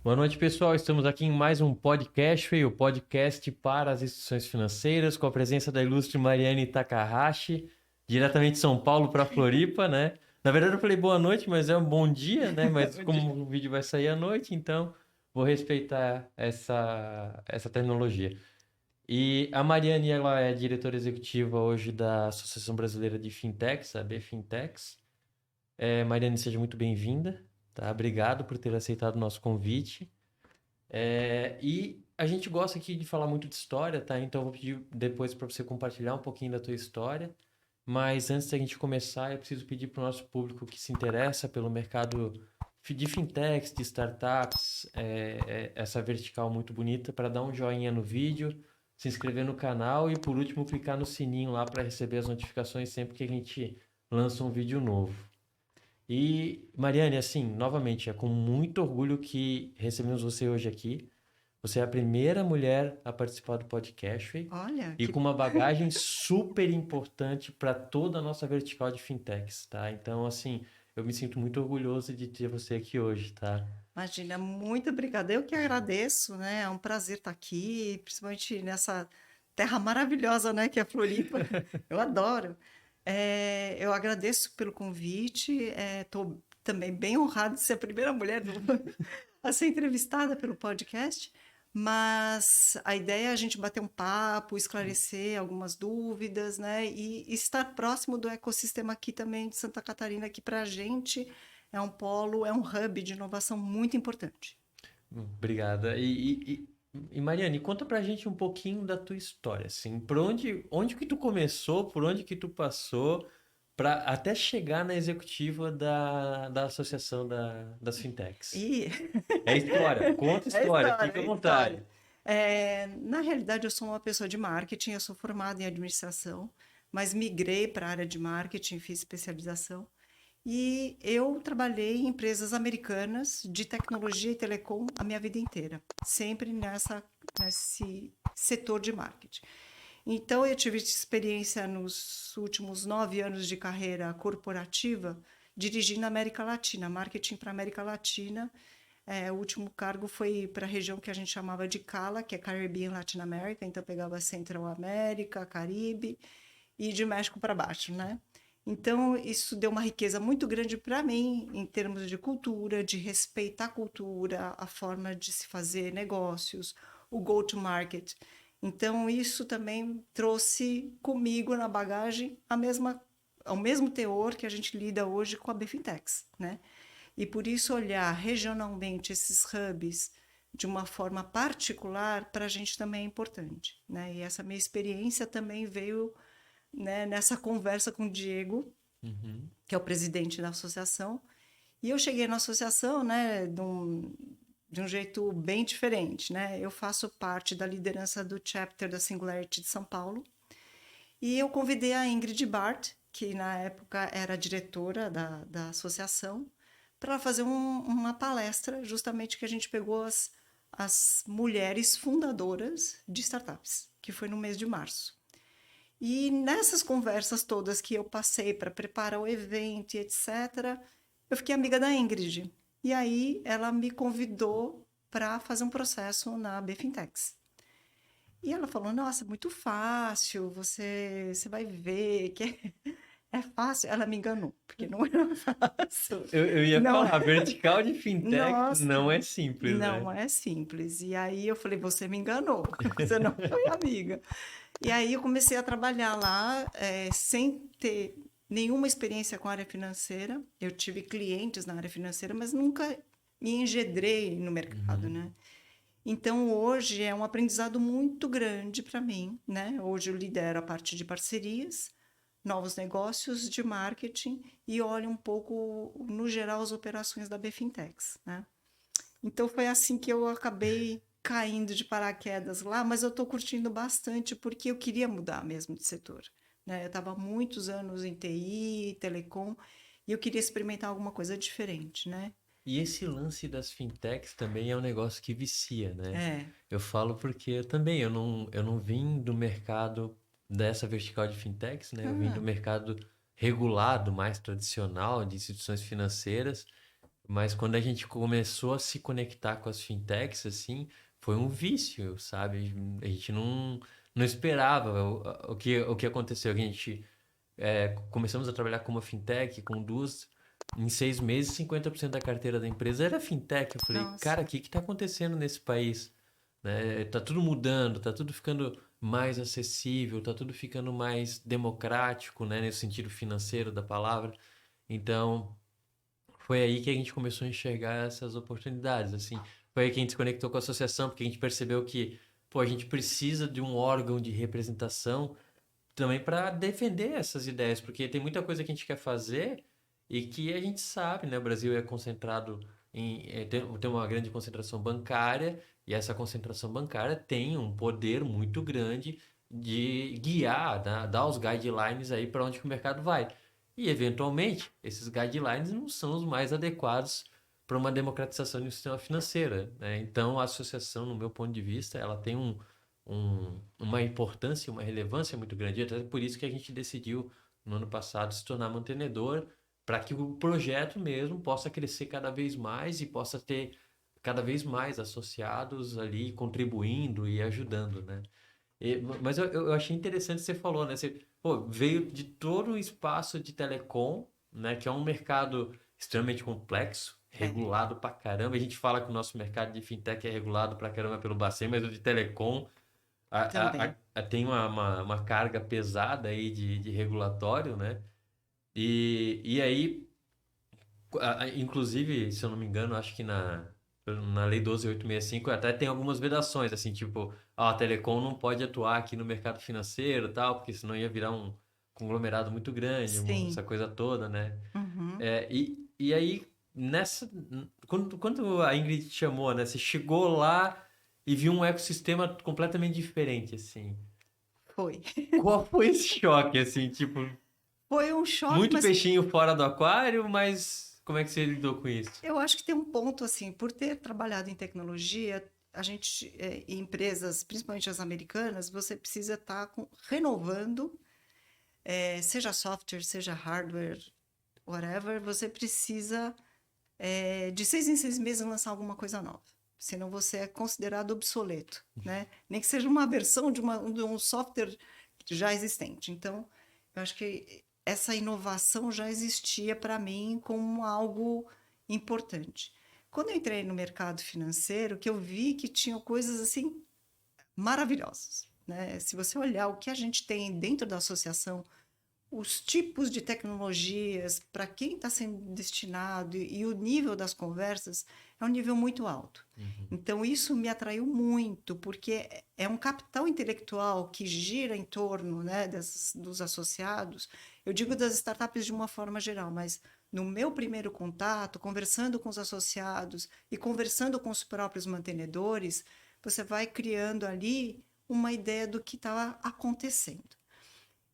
Boa noite, pessoal. Estamos aqui em mais um podcast, o podcast para as instituições financeiras, com a presença da ilustre Mariane Takahashi, diretamente de São Paulo para Floripa, né? Na verdade, eu falei boa noite, mas é um bom dia, né? Mas Bom dia. como o vídeo vai sair à noite, então vou respeitar essa terminologia. E a Mariane, ela é diretora executiva hoje da Associação Brasileira de Fintechs, a BFintechs. Mariane, seja muito bem-vinda, tá? Obrigado por ter aceitado o nosso convite. E a gente gosta aqui de falar muito de história, tá? Então eu vou pedir depois para você compartilhar um pouquinho da tua história. Mas antes da gente começar, eu preciso pedir para o nosso público que se interessa pelo mercado de fintechs, de startups, essa vertical muito bonita, para dar um joinha no vídeo, se inscrever no canal e, por último, clicar no sininho lá para receber as notificações sempre que a gente lança um vídeo novo. E, Mariane, assim, novamente, é com muito orgulho que recebemos você hoje aqui. Você é a primeira mulher a participar do podcast Olha, e com uma bagagem super importante para toda a nossa vertical de fintechs, tá? Então, assim, eu me sinto muito orgulhoso de ter você aqui hoje, tá? imagina, muito obrigada. Eu que agradeço, né? É um prazer estar aqui, principalmente nessa terra maravilhosa, né? Que é a Floripa. Eu adoro. Eu agradeço pelo convite. Estou também bem honrada de ser a primeira mulher a ser entrevistada pelo podcast. Mas a ideia é a gente bater um papo, esclarecer algumas dúvidas, né? E estar próximo do ecossistema aqui também de Santa Catarina, que para a gente é um polo, é um hub de inovação muito importante. Obrigada. E Mariane, conta pra gente um pouquinho da tua história, assim, por onde que tu começou, por onde que tu passou, para até chegar na executiva da Associação das Fintechs. E É história, conta é história, história, fica à é história. vontade. Na realidade, eu sou uma pessoa de marketing, eu sou formada em administração, mas migrei para a área de marketing, fiz especialização. E eu trabalhei em empresas americanas de tecnologia e telecom a minha vida inteira, sempre nesse setor de marketing. Então, eu tive experiência nos últimos 9 anos de carreira corporativa, dirigindo a América Latina, marketing para a América Latina. O último cargo foi para a região que a gente chamava de CALA, que é Caribbean Latin America, então pegava Central América, Caribe e de México para baixo, né? Então, isso deu uma riqueza muito grande para mim, em termos de cultura, de respeitar a cultura, a forma de se fazer negócios, o go-to-market. Então, isso também trouxe comigo na bagagem ao mesmo teor que a gente lida hoje com a Bfintex, né? E por isso olhar regionalmente esses hubs de uma forma particular para a gente também é importante, né? E essa minha experiência também veio, né, nessa conversa com o Diego, Uhum. que é o presidente da associação, e eu cheguei na associação, né, de um jeito bem diferente, né? Eu faço parte da liderança do chapter da Singularity de São Paulo, e eu convidei a Ingrid Bart, que na época era diretora da associação, para fazer uma palestra, justamente que a gente pegou as mulheres fundadoras de startups, que foi no mês de março. E nessas conversas todas que eu passei para preparar o evento e etc., eu fiquei amiga da Ingrid. E aí ela me convidou para fazer um processo na Bfintex. E ela falou: Nossa, muito fácil, você vai ver que é fácil. Ela me enganou, porque não era fácil. Eu ia Não, falar, vertical de fintech não nossa, é simples, né? não é simples. E aí eu falei: Você me enganou, você não foi amiga. E aí eu comecei a trabalhar lá, sem ter nenhuma experiência com a área financeira. Eu tive clientes na área financeira, mas nunca me engendrei no mercado, Uhum. né? Então, hoje é um aprendizado muito grande para mim, né? Hoje eu lidero a parte de parcerias, novos negócios de marketing e olho um pouco, no geral, as operações da Bfintex, né? Então, foi assim que eu acabei caindo de paraquedas lá, mas eu estou curtindo bastante porque eu queria mudar mesmo de setor, né? Eu estava há muitos anos em TI, telecom, e eu queria experimentar alguma coisa diferente, né? E esse lance das fintechs também é um negócio que vicia, né? É. Eu falo porque eu não vim do mercado dessa vertical de fintechs, né? Eu vim do Ah, mercado regulado, mais tradicional, de instituições financeiras. Mas quando a gente começou a se conectar com as fintechs, assim, foi um vício, sabe? A gente não esperava o que aconteceu. A gente começamos a trabalhar com uma fintech, com duas. Em 6 meses, 50% da carteira da empresa era fintech. Eu falei, cara, Nossa, o que está acontecendo nesse país? Né? Tá tudo mudando, tá tudo ficando mais acessível, tá tudo ficando mais democrático, né? Nesse sentido financeiro da palavra. Então, foi aí que a gente começou a enxergar essas oportunidades, assim. Foi aí que a gente se conectou com a associação, porque a gente percebeu que, pô, a gente precisa de um órgão de representação também para defender essas ideias, porque tem muita coisa que a gente quer fazer e que a gente sabe, né? O Brasil é concentrado tem uma grande concentração bancária e essa concentração bancária tem um poder muito grande de guiar, dar os guidelines aí para onde que o mercado vai. E, eventualmente, esses guidelines não são os mais adequados para uma democratização do sistema financeiro, né? Então, a associação, no meu ponto de vista, ela tem uma importância, uma relevância muito grande. Até por isso que a gente decidiu, no ano passado, se tornar mantenedor, para que o projeto mesmo possa crescer cada vez mais e possa ter cada vez mais associados ali contribuindo e ajudando, né? Mas eu achei interessante você falou, né? Você, pô, veio de todo um espaço de telecom, né? Que é um mercado extremamente complexo, é, regulado pra caramba. A gente fala que o nosso mercado de fintech é regulado pra caramba pelo Bacen, mas o de telecom também. tem uma carga pesada aí de regulatório, né? E aí, inclusive, se eu não me engano, acho que na Lei 12.865 até tem algumas vedações, assim, tipo, a Telecom não pode atuar aqui no mercado financeiro e tal, porque senão ia virar um conglomerado muito grande, essa Sim. coisa toda, né? Uhum. E aí, quando a Ingrid te chamou, né? Você chegou lá e viu um ecossistema completamente diferente, assim. Foi. Qual foi esse choque, assim, tipo, Foi um choque, muito mas peixinho fora do aquário, mas como é que você lidou com isso? eu acho que tem um ponto assim, por ter trabalhado em tecnologia, a gente, em empresas, principalmente as americanas, você precisa estar renovando, seja software, seja hardware, whatever, você precisa de 6 em 6 meses lançar alguma coisa nova. Senão você é considerado obsoleto, né? Nem que seja uma versão de um software já existente. Então, eu acho que essa inovação já existia para mim como algo importante. Quando eu entrei no mercado financeiro, que eu vi que tinham coisas assim maravilhosas, né? Se você olhar o que a gente tem dentro da associação, os tipos de tecnologias, para quem está sendo destinado e o nível das conversas é um nível muito alto. Uhum. Então, isso me atraiu muito, porque é um capital intelectual que gira em torno, né, dos associados. Eu digo das startups de uma forma geral, mas no meu primeiro contato, conversando com os associados e conversando com os próprios mantenedores, você vai criando ali uma ideia do que está acontecendo.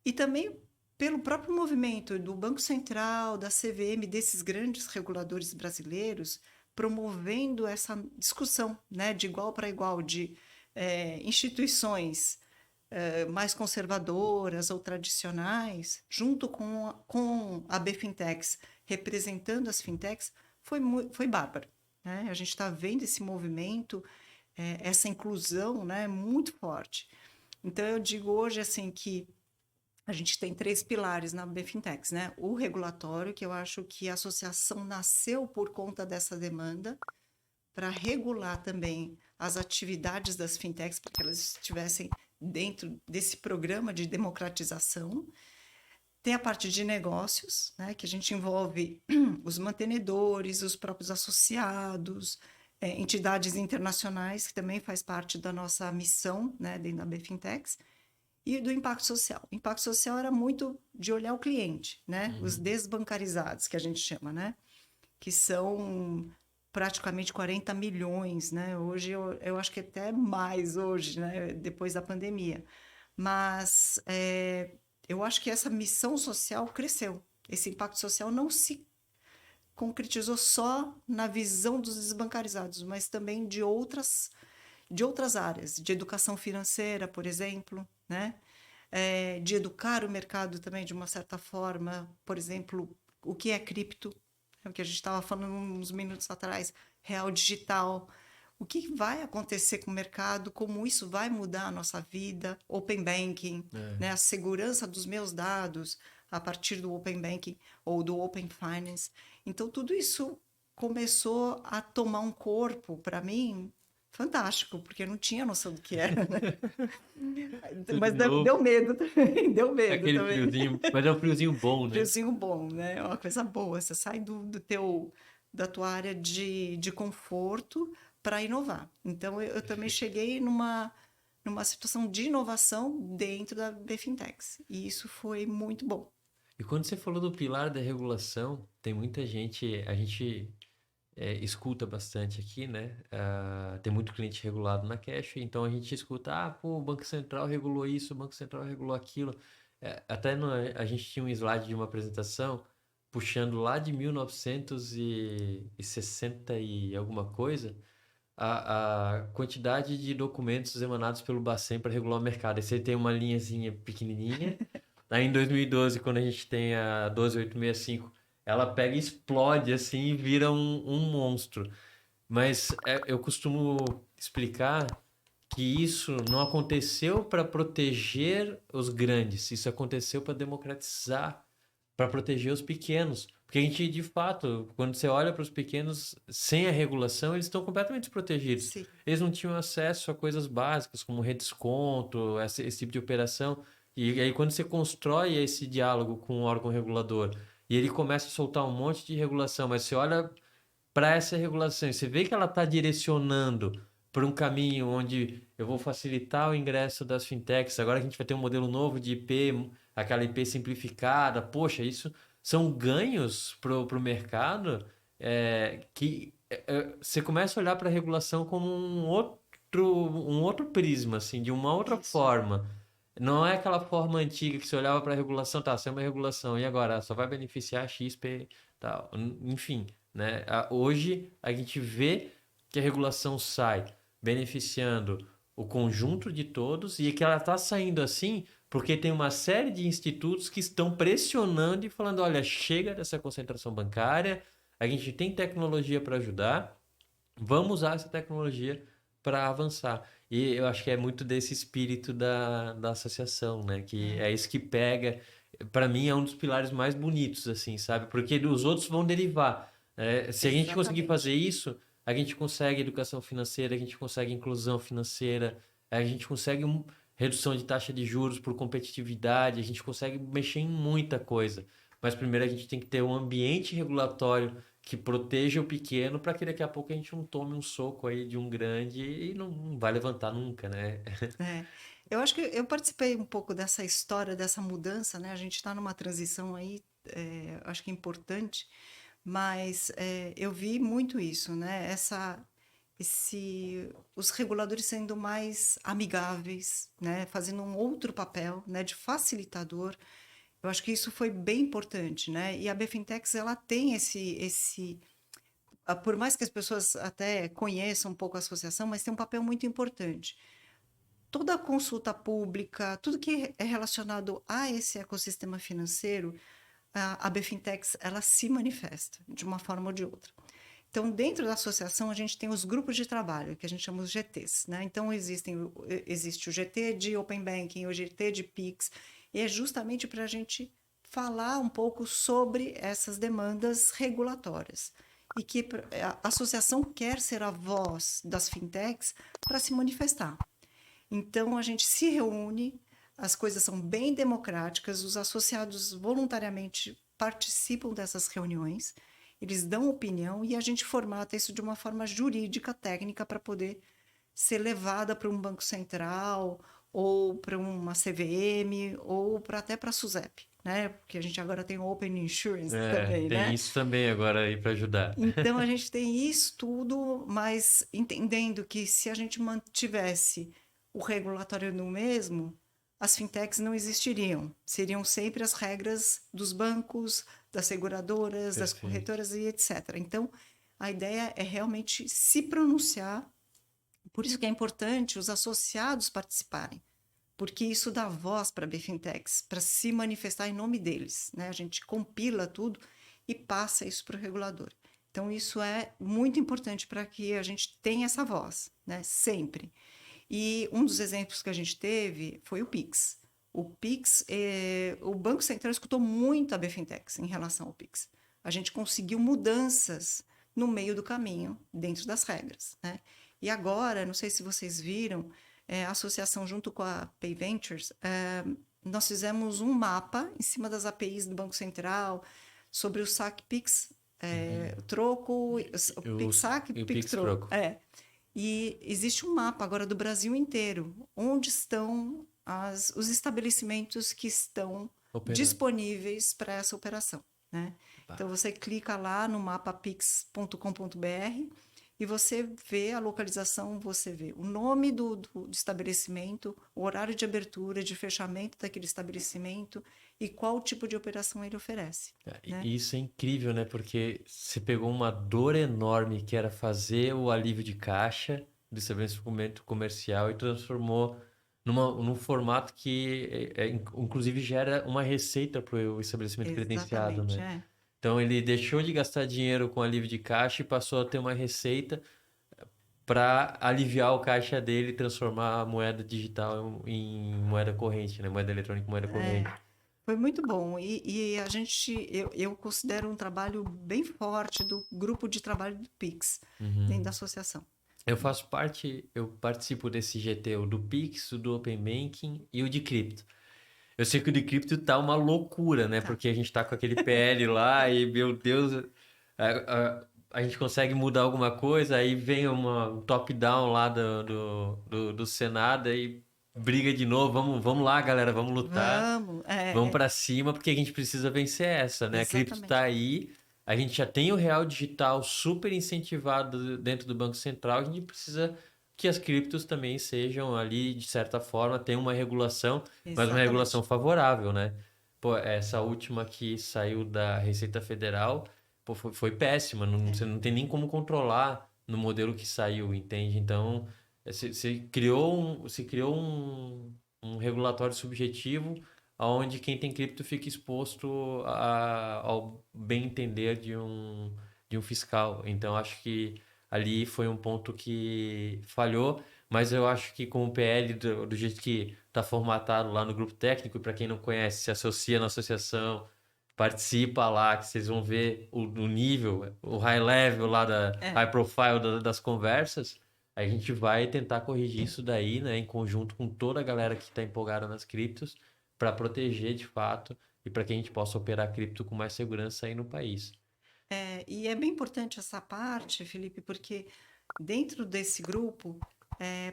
E também pelo próprio movimento do Banco Central, da CVM, desses grandes reguladores brasileiros, promovendo essa discussão, né, de igual para igual, de instituições mais conservadoras ou tradicionais, junto com a BFintex, representando as fintechs, foi bárbaro. Né? A gente está vendo esse movimento, essa inclusão, né, muito forte. Então, eu digo hoje assim que a gente tem 3 pilares na BFintex, né? O regulatório, que eu acho que a associação nasceu por conta dessa demanda, para regular também as atividades das fintechs, para que elas estivessem dentro desse programa de democratização. Tem a parte de negócios, né? Que a gente envolve os mantenedores, os próprios associados, entidades internacionais, que também faz parte da nossa missão, né? Dentro da BFintex e do impacto social. O impacto social era muito de olhar o cliente, né? Os Uhum. desbancarizados, que a gente chama, né? Que são praticamente 40 milhões, né? Hoje eu acho que até mais hoje, né? Depois da pandemia. Mas eu acho que essa missão social cresceu. Esse impacto social não se concretizou só na visão dos desbancarizados, mas também de outras áreas, de educação financeira, por exemplo, né? De educar o mercado também de uma certa forma, por exemplo, o que é cripto. o que a gente estava falando uns minutos atrás, real digital. O que vai acontecer com o mercado, como isso vai mudar a nossa vida, Open Banking, né? A segurança dos meus dados a partir do Open Banking ou do Open Finance. Então, tudo isso começou a tomar um corpo, para mim, fantástico, porque eu não tinha noção do que era, né? Mas Tudo deu novo. medo também, deu medo Aquele também. friozinho, mas é um friozinho bom, né? Friozinho bom, né? É uma coisa boa. Você sai da tua área de conforto para inovar. Então, eu também Perfeito. cheguei numa situação de inovação dentro da Bfintex. E isso foi muito bom. E quando você falou do pilar da regulação, tem muita gente, a gente escuta bastante aqui, né? Tem muito cliente regulado na Cash, então a gente escuta, pô, o Banco Central regulou isso, o Banco Central regulou aquilo. Até a gente tinha um slide de uma apresentação puxando lá de 1960 e alguma coisa, a quantidade de documentos emanados pelo Bacen para regular o mercado. Aí você tem uma linhazinha pequenininha. Aí em 2012, quando a gente tem a 12865, ela pega e explode assim e vira um monstro. Mas eu costumo explicar que isso não aconteceu para proteger os grandes, isso aconteceu para democratizar, para proteger os pequenos. Porque a gente, de fato, quando você olha para os pequenos, sem a regulação, eles estão completamente desprotegidos. Sim, Eles não tinham acesso a coisas básicas, como redesconto, esse tipo de operação. E aí, quando você constrói esse diálogo com o órgão regulador e ele começa a soltar um monte de regulação, mas você olha para essa regulação, e você vê que ela está direcionando para um caminho onde eu vou facilitar o ingresso das fintechs. Agora que a gente vai ter um modelo novo de IP, aquela IP simplificada. Poxa, isso são ganhos para o mercado que você começa a olhar para a regulação como um outro prisma, assim, de uma outra isso. forma. Não é aquela forma antiga que você olhava para a regulação, tá, isso é uma regulação, e agora? Só vai beneficiar XP, tal. Enfim, né? Hoje a gente vê que a regulação sai beneficiando o conjunto de todos e que ela está saindo assim porque tem uma série de institutos que estão pressionando e falando, olha, chega dessa concentração bancária, a gente tem tecnologia para ajudar, vamos usar essa tecnologia para avançar. E eu acho que é muito desse espírito da associação, né? Que É, é isso que pega. Para mim, é um dos pilares mais bonitos, assim, sabe? Porque os outros vão derivar. Se a gente conseguir fazer exatamente. isso, a gente consegue educação financeira, a gente consegue inclusão financeira, a gente consegue redução de taxa de juros por competitividade, a gente consegue mexer em muita coisa. Mas primeiro a gente tem que ter um ambiente regulatório que proteja o pequeno para que daqui a pouco a gente não tome um soco aí de um grande e não vai levantar nunca, né? É. Eu acho que eu participei um pouco dessa história, dessa mudança, né? A gente está numa transição aí, acho que é importante, mas eu vi muito isso, né? Os reguladores sendo mais amigáveis, né? Fazendo um outro papel, né? De facilitador. Eu acho que isso foi bem importante, né? E a Bfintex, ela tem por mais que as pessoas até conheçam um pouco a associação, mas tem um papel muito importante. Toda a consulta pública, tudo que é relacionado a esse ecossistema financeiro, a Bfintex, ela se manifesta de uma forma ou de outra. Então, dentro da associação, a gente tem os grupos de trabalho, que a gente chama os GTs, né? Então, existe o GT de Open Banking, o GT de Pix, e é justamente para a gente falar um pouco sobre essas demandas regulatórias. E que a associação quer ser a voz das fintechs para se manifestar. Então, a gente se reúne, as coisas são bem democráticas, os associados voluntariamente participam dessas reuniões, eles dão opinião e a gente formata isso de uma forma jurídica, técnica, para poder ser levada para um banco central, ou para uma CVM, ou até para a SUSEP, né? Porque a gente agora tem o Open Insurance também, Tem né? isso também agora aí para ajudar. Então a gente tem isso tudo, mas entendendo que se a gente mantivesse o regulatório no mesmo, as fintechs não existiriam. Seriam sempre as regras dos bancos, das seguradoras, das Perfeito. corretoras e etc. Então a ideia é realmente se pronunciar. Por isso que é importante os associados participarem, porque isso dá voz para a Bfintex, para se manifestar em nome deles, né? A gente compila tudo e passa isso para o regulador. Então, isso é muito importante para que a gente tenha essa voz, né? Sempre. E um dos exemplos que a gente teve foi o Pix. O Pix, o Banco Central escutou muito a BFintex em relação ao Pix. A gente conseguiu mudanças no meio do caminho, dentro das regras, né? E agora, não sei se vocês viram, a associação junto com a Pay Ventures, nós fizemos um mapa em cima das APIs do Banco Central sobre o saque Pix, o troco, o Pix saque, E o Pix Pix troco. Troco. E existe um mapa agora do Brasil inteiro, onde estão os estabelecimentos que estão Operando. disponíveis para essa operação, né? Então, você clica lá no mapapix.com.br e você vê a localização, você vê o nome do estabelecimento, o horário de abertura, de fechamento daquele estabelecimento e qual tipo de operação ele oferece, né? E isso é incrível, né? Porque você pegou uma dor enorme que era fazer o alívio de caixa do estabelecimento comercial e transformou num formato que, inclusive, gera uma receita para o estabelecimento credenciado, Exatamente, né? Então, ele deixou de gastar dinheiro com alívio de caixa e passou a ter uma receita para aliviar o caixa dele e transformar a moeda digital em moeda corrente, né? Moeda eletrônica em moeda corrente. Foi muito bom. E a gente, eu considero um trabalho bem forte do grupo de trabalho do Pix, dentro da associação. Eu participo desse GT, o do Pix, o do Open Banking e o de cripto. Eu sei que o de cripto tá uma loucura, né? Tá. Porque a gente tá com aquele PL lá e, meu Deus, a gente consegue mudar alguma coisa, aí vem um top-down lá do Senado e briga de novo. Vamos lá, galera, vamos lutar. Vamos, Vamos pra cima porque a gente precisa vencer essa, né? A cripto tá exatamente. aí, a gente já tem o real digital super incentivado dentro do Banco Central, a gente precisa que as criptos também sejam ali, de certa forma, tenham uma regulação, mas uma regulação Exatamente. favorável, né? Pô, essa última que saiu da Receita Federal, pô, foi péssima, você não tem nem como controlar no modelo que saiu, entende? Então, se criou um regulatório subjetivo onde quem tem cripto fica exposto ao bem entender de um fiscal. Então, acho que ali foi um ponto que falhou, mas eu acho que com o PL, do jeito que está formatado lá no grupo técnico, para quem não conhece, se associa na associação, participa lá, que vocês vão ver o nível, o high level lá, É, high profile das conversas. A gente vai tentar corrigir isso daí, né, em conjunto com toda a galera que está empolgada nas criptos, para proteger de fato e para que a gente possa operar cripto com mais segurança aí no país. e é bem importante essa parte, Felipe, porque dentro desse grupo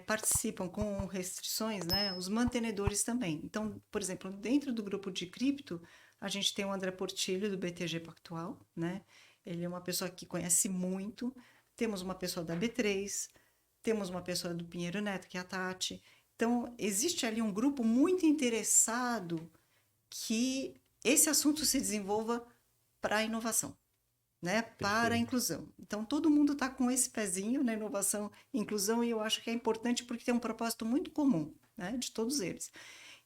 participam com restrições, né, os mantenedores também. Então, por exemplo, dentro do grupo de cripto, a gente tem o André Portilho, do BTG Pactual, né? Ele é uma pessoa que conhece muito. Temos uma pessoa da B3, temos uma pessoa do Pinheiro Neto, que é a Tati. Então, existe ali um grupo muito interessado que esse assunto se desenvolva para a inovação, né? Para a Perfeito. inclusão. Então, todo mundo está com esse pezinho na inovação e inclusão, e eu acho que é importante porque tem um propósito muito comum, né? De todos eles.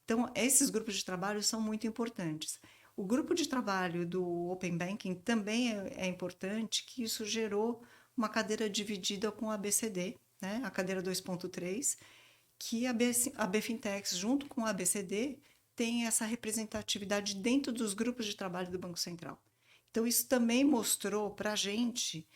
Então, esses grupos de trabalho são muito importantes. O grupo de trabalho do Open Banking também é importante, que isso gerou uma cadeira dividida com a ABCD, né? A cadeira 2.3, que a BFintex, junto com a ABCD, tem essa representatividade dentro dos grupos de trabalho do Banco Central. Então, isso também mostrou para a gente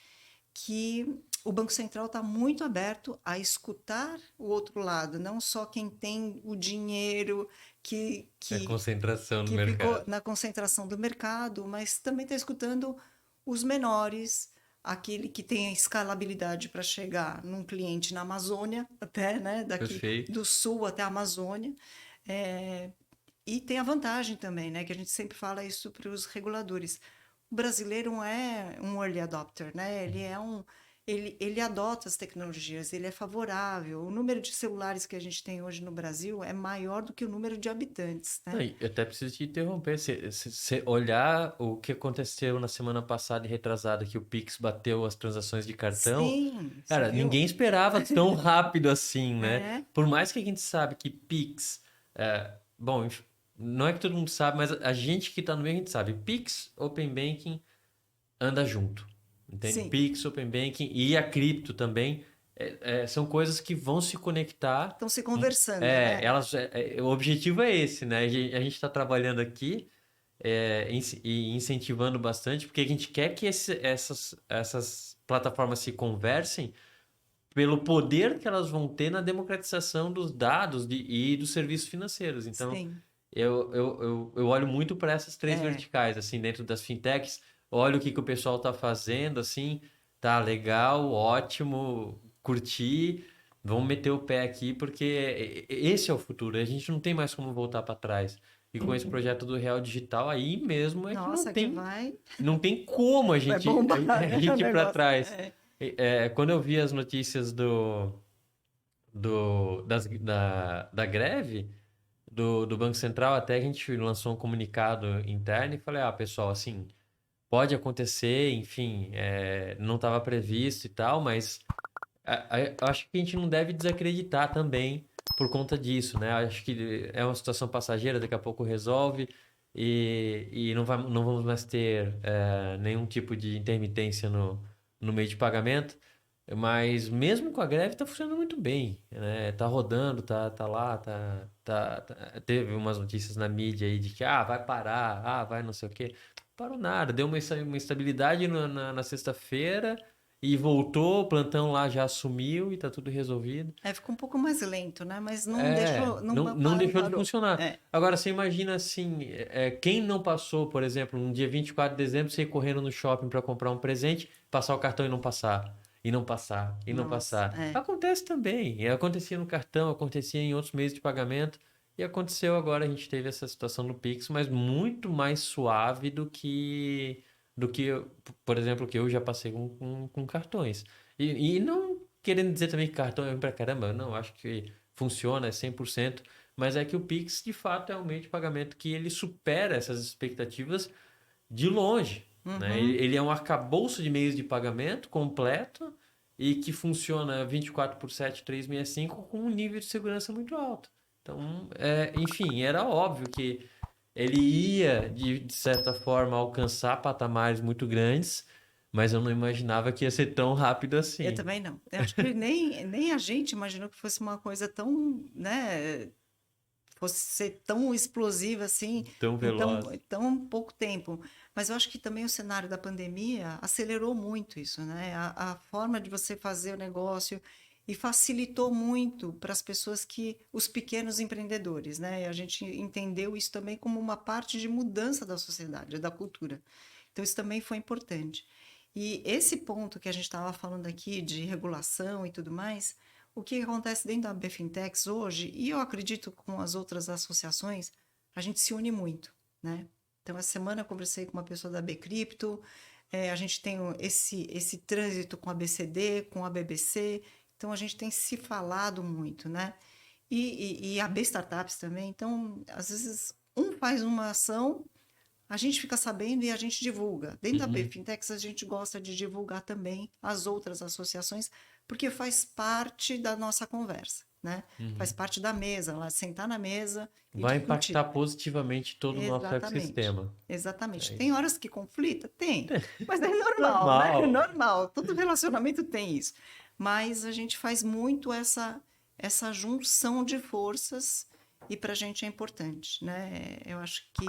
que o Banco Central está muito aberto a escutar o outro lado, não só quem tem o dinheiro que, A que, concentração no que ficou mercado. na concentração do mercado, mas também está escutando os menores, aquele que tem a escalabilidade para chegar num cliente na Amazônia, até, né, daqui Perfeito. do sul até a Amazônia. É, e tem a vantagem também, né, que a gente sempre fala isso para os reguladores. O brasileiro não é um early adopter, né? Ele adota as tecnologias, ele é favorável. O número de celulares que a gente tem hoje no Brasil é maior do que o número de habitantes, Não, né? e eu até preciso te interromper. Se olhar o que aconteceu na semana passada e retrasada, que o Pix bateu as transações de cartão, Sim, você cara, viu? ninguém esperava tão rápido assim, né? É, Por mais que a gente sabe que Pix, bom, não é que todo mundo sabe, mas a gente que tá no meio, a gente sabe. Pix, Open Banking anda junto, entende? Sim, Pix, Open Banking e a cripto também são coisas que vão se conectar. estão se conversando, né? O objetivo é esse, né? A gente está trabalhando aqui e incentivando bastante, porque a gente quer que essas plataformas se conversem pelo poder que elas vão ter na democratização dos dados e dos serviços financeiros. Então, Sim, eu olho muito para essas três é. verticais, assim, dentro das fintechs, olho o que o pessoal está fazendo, assim, tá legal, ótimo, curti, vamos meter o pé aqui, porque esse é o futuro, a gente não tem mais como voltar para trás. E com esse projeto do Real Digital, aí mesmo é que Nossa, que vai, não tem como a vai gente, bombar, a né? O gente ir para negócio. trás. Quando eu vi as notícias da greve do Banco Central, até a gente lançou um comunicado interno e falei, pessoal, assim, pode acontecer, enfim, não estava previsto e tal, mas eu acho que a gente não deve desacreditar também por conta disso, né? Acho que é uma situação passageira, daqui a pouco resolve e não vamos mais ter nenhum tipo de intermitência no meio de pagamento. Mas mesmo com a greve tá funcionando muito bem, né? Tá rodando, tá lá, teve umas notícias na mídia aí de que vai parar, vai não sei o quê. Não parou nada, deu uma estabilidade na sexta-feira e voltou, o plantão lá já assumiu e tá tudo resolvido. É, ficou um pouco mais lento, né? Mas não deixou, Não deixou de parou. funcionar. É, Agora, você imagina assim, quem não passou, por exemplo, no dia 24 de dezembro, você ir correndo no shopping para comprar um presente, passar o cartão e não passar. E não passar, e não nossa, passar. Acontece também. Acontecia no cartão, acontecia em outros meios de pagamento. E aconteceu agora, a gente teve essa situação no Pix, mas muito mais suave do que por exemplo, que eu já passei com cartões. E não querendo dizer também que cartão é ruim pra caramba, não, acho que funciona, é 100%, mas é que o Pix, de fato, é um meio de pagamento que ele supera essas expectativas de longe, né? uhum. Ele é um arcabouço de meios de pagamento completo e que funciona 24 por 7, 365 com um nível de segurança muito alto. Então, enfim, era óbvio que ele ia, de certa forma, alcançar patamares muito grandes, mas eu não imaginava que ia ser tão rápido Eu assim, também não. Eu acho que nem a gente imaginou que fosse uma coisa tão, né? Fosse ser tão explosiva assim tão veloz. em tão pouco tempo. Mas eu acho que também o cenário da pandemia acelerou muito isso, né? A forma de você fazer o negócio e facilitou muito para as pessoas os pequenos empreendedores, né? E a gente entendeu isso também como uma parte de mudança da sociedade, da cultura. Então isso também foi importante. E esse ponto que a gente estava falando aqui de regulação e tudo mais, o que acontece dentro da BFintex hoje, e eu acredito com as outras associações, a gente se une muito, né? Então, essa semana eu conversei com uma pessoa da Bcrypto, a gente tem esse trânsito com a BCD, com a BBC, então a gente tem se falado muito, né? E a B Startups também, então, às vezes, um faz uma ação, a gente fica sabendo e a gente divulga. Dentro da Uhum, BFintex, a gente gosta de divulgar também as outras associações, porque faz parte da nossa conversa, né? Faz uhum. parte da mesa, lá, sentar na mesa e Vai discutir. impactar positivamente todo o nosso Exatamente. ecossistema. Exatamente. É Tem isso. horas que conflita? Tem. Mas é normal, né? É Normal. normal. Todo relacionamento tem isso. Mas a gente faz muito essa junção de forças e para a gente é importante, né? Eu acho que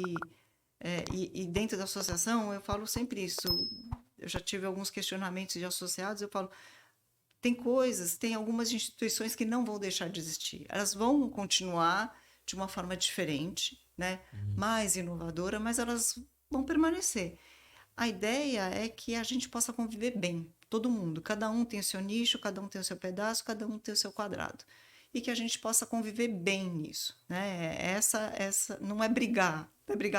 e dentro da associação, eu falo sempre isso. Eu já tive alguns questionamentos de associados, eu falo, tem algumas instituições que não vão deixar de existir. Elas vão continuar de uma forma diferente, né? Uhum. Mais inovadora, mas elas vão permanecer. A ideia é que a gente possa conviver bem, todo mundo. Cada um tem o seu nicho, cada um tem o seu pedaço, cada um tem o seu quadrado. E que a gente possa conviver bem nisso, né? Essa não é brigar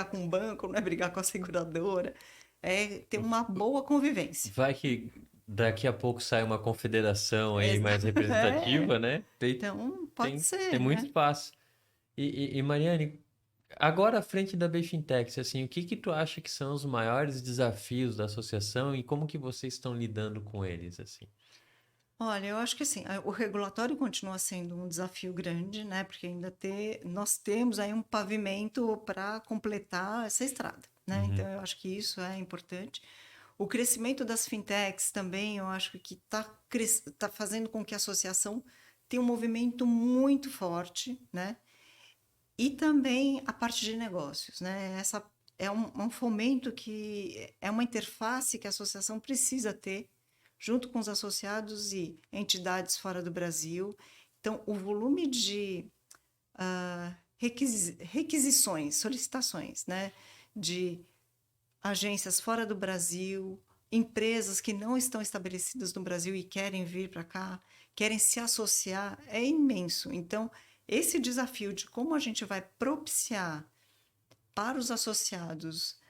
com o banco, não é brigar com a seguradora, é ter uma boa convivência. Vai que daqui a pouco sai uma confederação aí Exa- mais É, representativa, né? então, pode Tem ser, muito né? espaço. E Mariane, agora à frente da BFintex, assim, o que que tu acha que são os maiores desafios da associação e como que vocês estão lidando com eles, assim? Olha, eu acho que assim, o regulatório continua sendo um desafio grande, né? Porque nós temos aí um pavimento para completar essa estrada, né? Então, Uhum. eu acho que isso é importante. O crescimento das fintechs também, eu acho que tá fazendo com que a associação tenha um movimento muito forte, né? E também a parte de negócios, né? Essa é um fomento que é uma interface que a associação precisa ter junto com os associados e entidades fora do Brasil. Então, o volume de requisições, solicitações, né? De agências fora do Brasil, empresas que não estão estabelecidas no Brasil e querem vir para cá, querem se associar, é imenso. Então, esse desafio de como a gente vai propiciar para os associados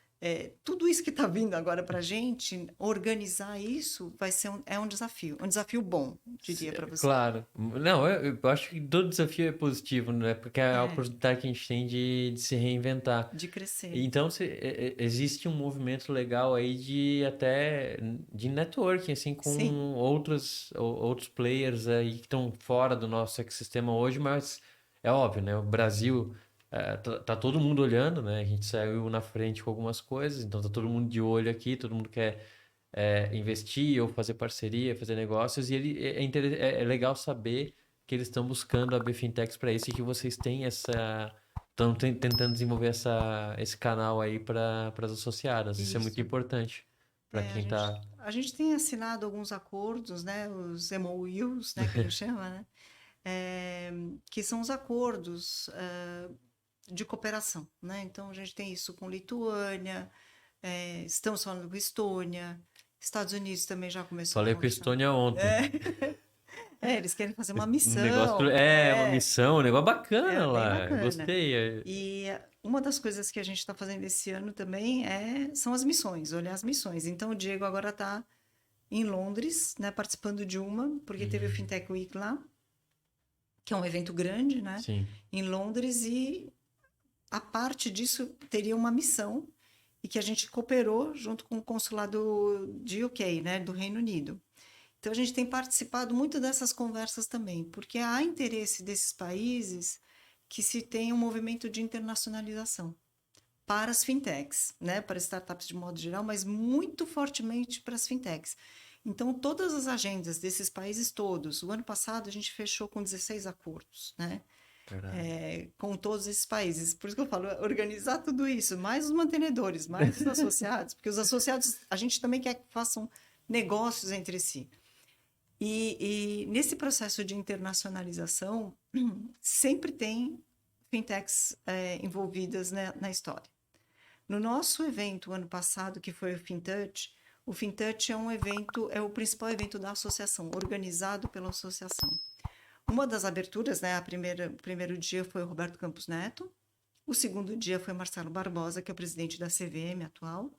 tudo isso que está vindo agora para a gente, organizar isso vai ser um desafio bom, diria para você. Claro. Não, eu acho que todo desafio é positivo, né? Porque é a É, oportunidade que a gente tem de se reinventar. de crescer. Então, existe um movimento legal aí de até de networking, assim, Sim, com outros players aí que estão fora do nosso ecossistema hoje, mas é óbvio, né? O Brasil, tá todo mundo olhando, né? A gente saiu na frente com algumas coisas, então tá todo mundo de olho aqui, todo mundo quer investir ou fazer parceria, fazer negócios, e é legal saber que eles estão buscando abrir fintechs para isso e que vocês têm estão tentando desenvolver esse canal aí para as associadas. Isso é muito isso. importante para É, quem está. a gente tem assinado alguns acordos, né, os MOUs, né, que a gente chama, né, que são os acordos de cooperação, né? Então a gente tem isso com Lituânia, estamos falando com Estônia, Estados Unidos também já começou a Falei com a conversar. Estônia ontem. Eles querem fazer uma Um negócio, missão, uma missão, um negócio bacana é bem lá. Eu bacana. gostei. E uma das coisas que a gente está fazendo esse ano também são as missões, olhar as missões. Então o Diego agora está em Londres, né, participando de uma, porque teve o Fintech Week lá, que é um evento grande, né, Sim. em Londres, e a parte disso teria uma missão e que a gente cooperou junto com o consulado de UK, né, do Reino Unido. Então a gente tem participado muito dessas conversas também, porque há interesse desses países que se tenha um movimento de internacionalização para as fintechs, né, para startups de modo geral, mas muito fortemente para as fintechs. Então, todas as agendas desses países todos, o ano passado a gente fechou com 16 acordos, né, com todos esses países. Por isso que eu falo, organizar tudo isso, mais os mantenedores, mais os associados, porque os associados a gente também quer que façam negócios entre si. E nesse processo de internacionalização, sempre tem fintechs envolvidas, né, na história. No nosso evento, ano passado, que foi o FinTouch é um evento, é o principal evento da associação, organizado pela associação. Uma das aberturas, né, o primeiro dia foi o Roberto Campos Neto, o segundo dia foi Marcelo Barbosa, que é o presidente da CVM atual,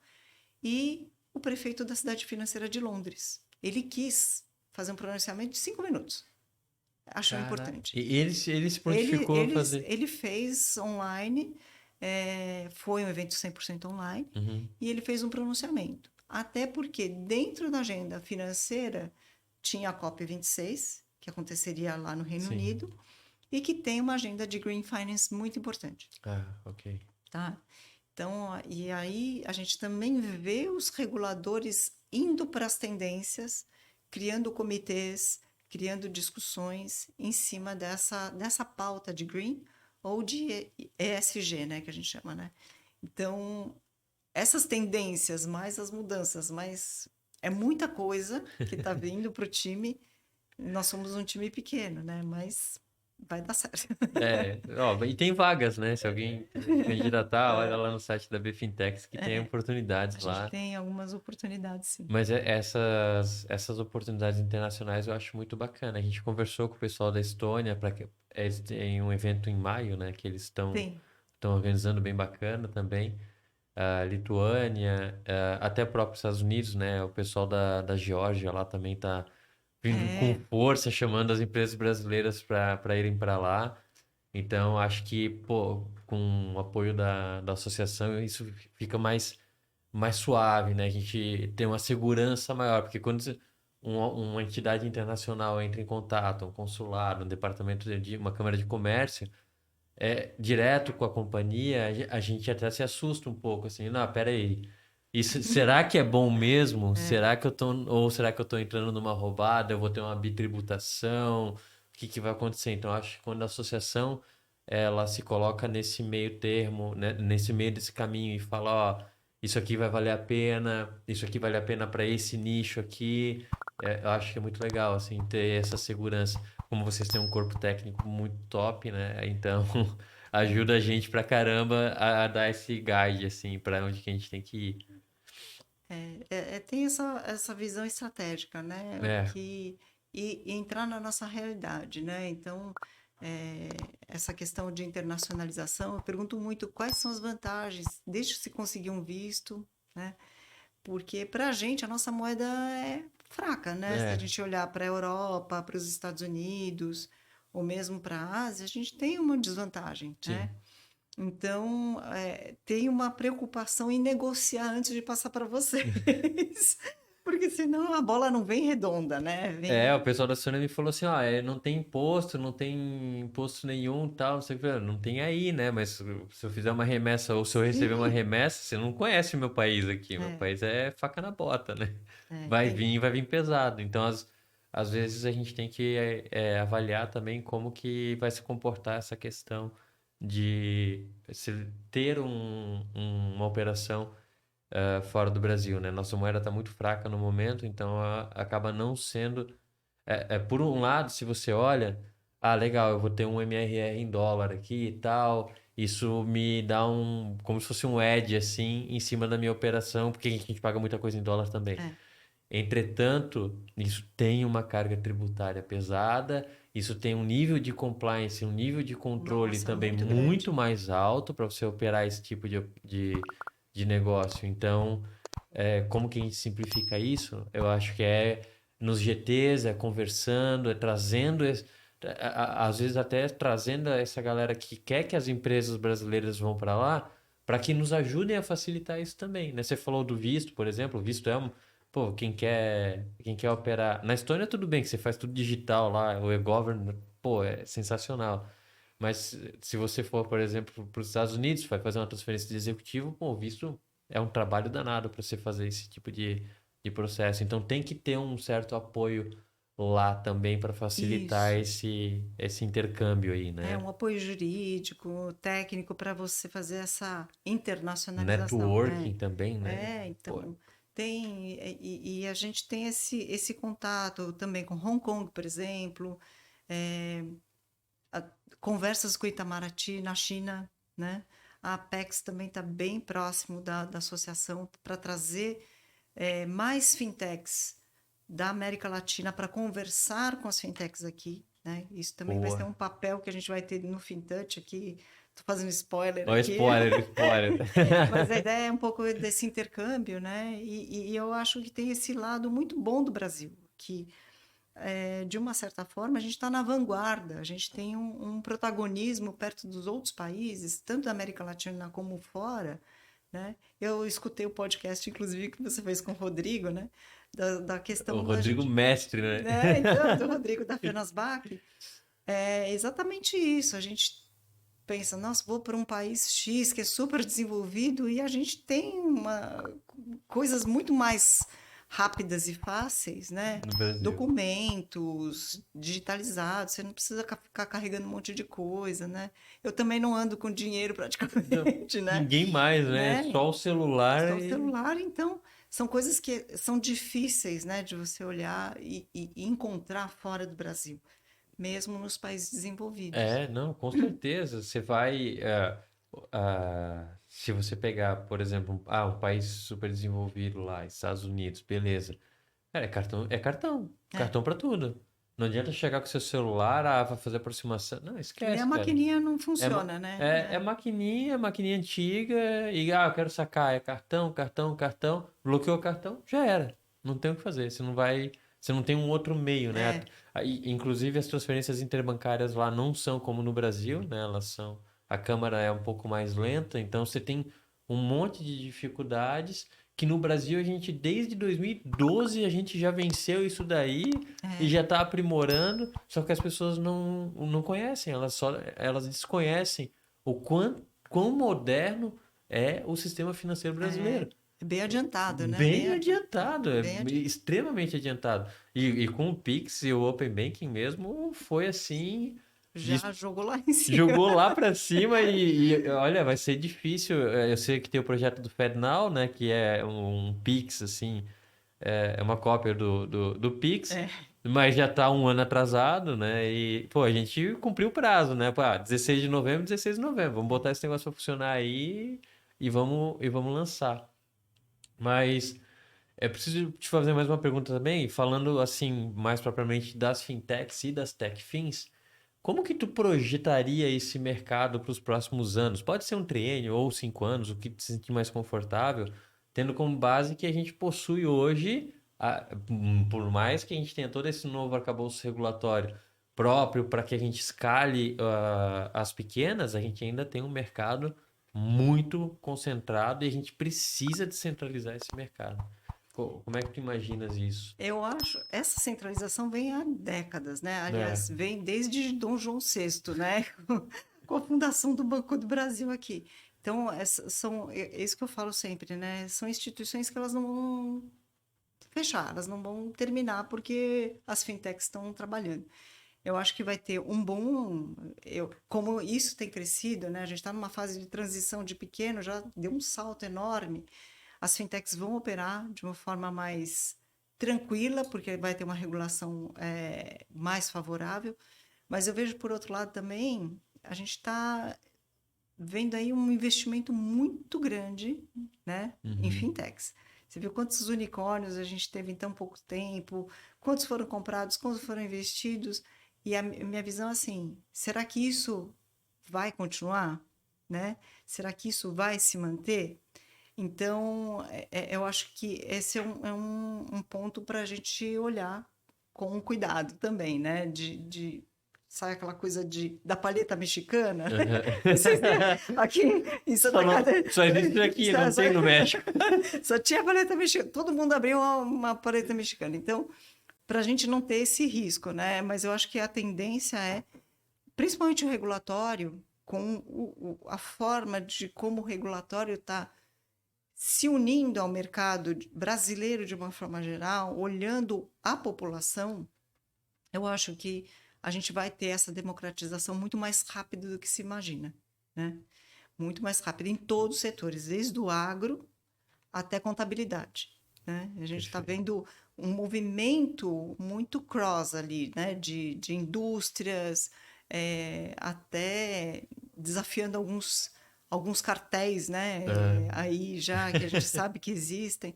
e o prefeito da cidade financeira de Londres. Ele quis fazer um pronunciamento de 5 minutos. Achou importante. E ele se prontificou a fazer. Ele fez online, foi um evento 100% online, e ele fez um pronunciamento. Até porque dentro da agenda financeira tinha a COP26, que aconteceria lá no Reino Unido, e que tem uma agenda de Green Finance muito importante. Ok. Tá? Então, e aí a gente também vê os reguladores indo para as tendências, criando comitês, criando discussões em cima dessa pauta de Green ou de ESG, né, que a gente chama, né? Então, essas tendências, mais as mudanças, mais é muita coisa que está vindo para o time. Nós somos um time pequeno, né? Mas vai dar certo. E tem vagas, né? Se alguém candidatar, olha lá no site da Bfintex que tem oportunidades A gente lá. tem algumas oportunidades, sim. Mas essas oportunidades internacionais eu acho muito bacana. A gente conversou com o pessoal da Estônia, eles têm um evento em maio, né? Que eles estão Tem. organizando bem bacana também. Lituânia, até o próprio Estados Unidos, né? O pessoal da Geórgia lá também tá vindo com força, chamando as empresas brasileiras para irem para lá. Então, acho que, pô, com o apoio da associação, isso fica mais suave, né? A gente tem uma segurança maior, porque quando uma entidade internacional entra em contato, um consulado, um departamento uma câmara de comércio, direto com a companhia, a gente até se assusta um pouco, assim, não, pera aí, será que é bom mesmo? É, Ou será que eu tô entrando numa roubada? Eu vou ter uma bitributação? O que que vai acontecer? Então, eu acho que quando a associação ela se coloca nesse meio termo, né, nesse meio desse caminho e fala, ó, isso aqui vai valer a pena, isso aqui vale a pena para esse nicho aqui, eu acho que é muito legal, assim, ter essa segurança. Como vocês têm um corpo técnico muito top, né? Então, ajuda a gente pra caramba a dar esse guide, assim, pra onde que a gente tem que ir. tem essa visão estratégica, né? É, E entrar na nossa realidade, né? Então, essa questão de internacionalização, eu pergunto muito quais são as vantagens, desde se conseguir um visto, né? Porque para a gente a nossa moeda é fraca, né? Se a é, gente olhar para a Europa, para os Estados Unidos, ou mesmo para a Ásia, a gente tem uma desvantagem, né? sim. Então, tem uma preocupação em negociar antes de passar para vocês, porque senão a bola não vem redonda, né? O pessoal da Sony me falou assim, ó, não tem imposto, não tem imposto nenhum, tal, não sei o que, não tem aí, né? Mas se eu fizer uma remessa ou se eu receber uma Sim, remessa, você não conhece o meu país aqui, meu é, país é faca na bota, né? tem Vai vir pesado. Então, às vezes a gente tem que avaliar também como que vai se comportar essa questão de ter uma operação fora do Brasil, né? Nossa moeda está muito fraca no momento, então acaba não sendo. Por um lado, se você olha, legal, eu vou ter um MRR em dólar aqui e tal. Isso me dá como se fosse um edge assim em cima da minha operação, porque a gente paga muita coisa em dólar também. é, Entretanto, isso tem uma carga tributária pesada, isso tem um nível de compliance, um nível de controle nossa, também muito muito grande. mais alto para você operar esse tipo de negócio. Então, como que a gente simplifica isso? Eu acho que é nos GTs, é conversando, é trazendo, às vezes até trazendo essa galera que quer que as empresas brasileiras vão para lá, para que nos ajudem a facilitar isso também, né? Você falou do visto, por exemplo, o visto pô, quem quer operar. Na Estônia, tudo bem que você faz tudo digital lá, o e-government, pô, é sensacional. Mas se você for, por exemplo, para os Estados Unidos, vai fazer uma transferência de executivo, pô, o visto é um trabalho danado para você fazer esse tipo de processo. Então tem que ter um certo apoio lá também para facilitar Isso. esse intercâmbio aí, É né? um apoio jurídico, técnico para você fazer essa internacionalização. Networking também, né? Pô, Então e a gente tem esse contato também com Hong Kong, por exemplo, é, a- conversas com o Itamaraty na China, né? A Apex também está bem próximo da associação para trazer mais fintechs da América Latina para conversar com as fintechs aqui, né? Isso também vai ser boa. um papel que a gente vai ter no FinTouch aqui. Estou fazendo spoiler Ó, aqui, spoiler, spoiler. mas a ideia é um pouco desse intercâmbio, né? E eu acho que tem esse lado muito bom do Brasil, que de uma certa forma a gente está na vanguarda, a gente tem um protagonismo perto dos outros países, tanto da América Latina como fora, né? Eu escutei o podcast, inclusive, que você fez com o Rodrigo, né? Da O questão da Rodrigo gente, Mestre, né? né? Então, do Rodrigo da Fenasbac, é exatamente isso. A gente pensa, nossa, vou para um país X que é super desenvolvido e a gente tem coisas muito mais rápidas e fáceis, né? No Brasil. Documentos digitalizados, você não precisa ficar carregando um monte de coisa, né? Eu também não ando com dinheiro Não, praticamente, né? ninguém mais, né? Né? Só o celular Só o e. celular, então, são coisas que são difíceis, né, de você olhar e encontrar fora do Brasil, mesmo nos países desenvolvidos. Não, com certeza. Você vai. Se você pegar, por exemplo, um país super desenvolvido lá, Estados Unidos, beleza. Cara, é cartão, é cartão. É, Cartão pra tudo. Não adianta chegar com seu celular, vai fazer aproximação. Não, que nem a esquece, cara. maquininha não É, ma- funciona, né? maquininha antiga, e eu quero sacar, é cartão, cartão, cartão, bloqueou o cartão, já era. Não tem o que fazer, você não tem um outro meio, né? É, Inclusive as transferências interbancárias lá não são como no Brasil, né? A câmara é um pouco mais lenta, então você tem um monte de dificuldades que no Brasil a gente desde 2012 a gente já venceu isso daí e é, já está aprimorando, só que as pessoas não conhecem, elas desconhecem quão moderno é o sistema financeiro é, brasileiro. é Bem adiantado, né? Bem adiantado, é bem adiantado. extremamente adiantado. E com o Pix e o Open Banking mesmo, foi assim, Já jogou lá em cima. jogou lá para cima e, olha, vai ser difícil. Eu sei que tem o projeto do FedNow, né, que é um Pix, assim, é uma cópia do Pix, É. mas já tá um ano atrasado, né? E, pô, a gente cumpriu o prazo, né? Pô, 16 de novembro, 16 de novembro. Vamos botar esse negócio para funcionar aí e vamos lançar. Mas é preciso te fazer mais uma pergunta também, falando assim, mais propriamente das fintechs e das techfins. Como que tu projetaria esse mercado para os próximos anos? Pode ser um triênio ou 5 anos, o que te sentir mais confortável, tendo como base que a gente possui hoje, por mais que a gente tenha todo esse novo arcabouço regulatório próprio para que a gente escale as pequenas, a gente ainda tem um mercado muito concentrado e a gente precisa descentralizar esse mercado. Como é que tu imaginas isso? Eu acho, essa centralização vem há décadas, né? É, Aliás, vem desde Dom João VI, né? Com a fundação do Banco do Brasil aqui. Então, é isso que eu falo sempre, né? São instituições que elas não vão fechar, elas não vão terminar porque as fintechs estão trabalhando. Eu acho que vai ter um bom. Como isso tem crescido, né? A gente está numa fase de transição de pequeno, já deu um salto enorme. As fintechs vão operar de uma forma mais tranquila, porque vai ter uma regulação mais favorável. Mas eu vejo, por outro lado, também, a gente está vendo aí um investimento muito grande, né, em uhum. fintechs. Você viu quantos unicórnios a gente teve em tão pouco tempo, quantos foram comprados, quantos foram investidos, e a minha visão é assim, será que isso vai continuar, né? Será que isso vai se manter? Então, eu acho que esse é um ponto para a gente olhar com cuidado também, né? Sabe aquela coisa da paleta mexicana? Não sei se aqui em Só, Santa Catarina. só existe aqui, não Só, tem no México. só tinha paleta mexicana. Todo mundo abriu uma paleta mexicana. Então, para a gente não ter esse risco, né? Mas eu acho que a tendência é, principalmente o regulatório, com a forma de como o regulatório está se unindo ao mercado brasileiro de uma forma geral, olhando a população, eu acho que a gente vai ter essa democratização muito mais rápido do que se imagina, né? Muito mais rápido em todos os setores, desde o agro até contabilidade, né? A gente está Perfeito. vendo um movimento muito cross ali, né? De indústrias, até desafiando alguns cartéis, né? É. Aí já que a gente sabe que existem.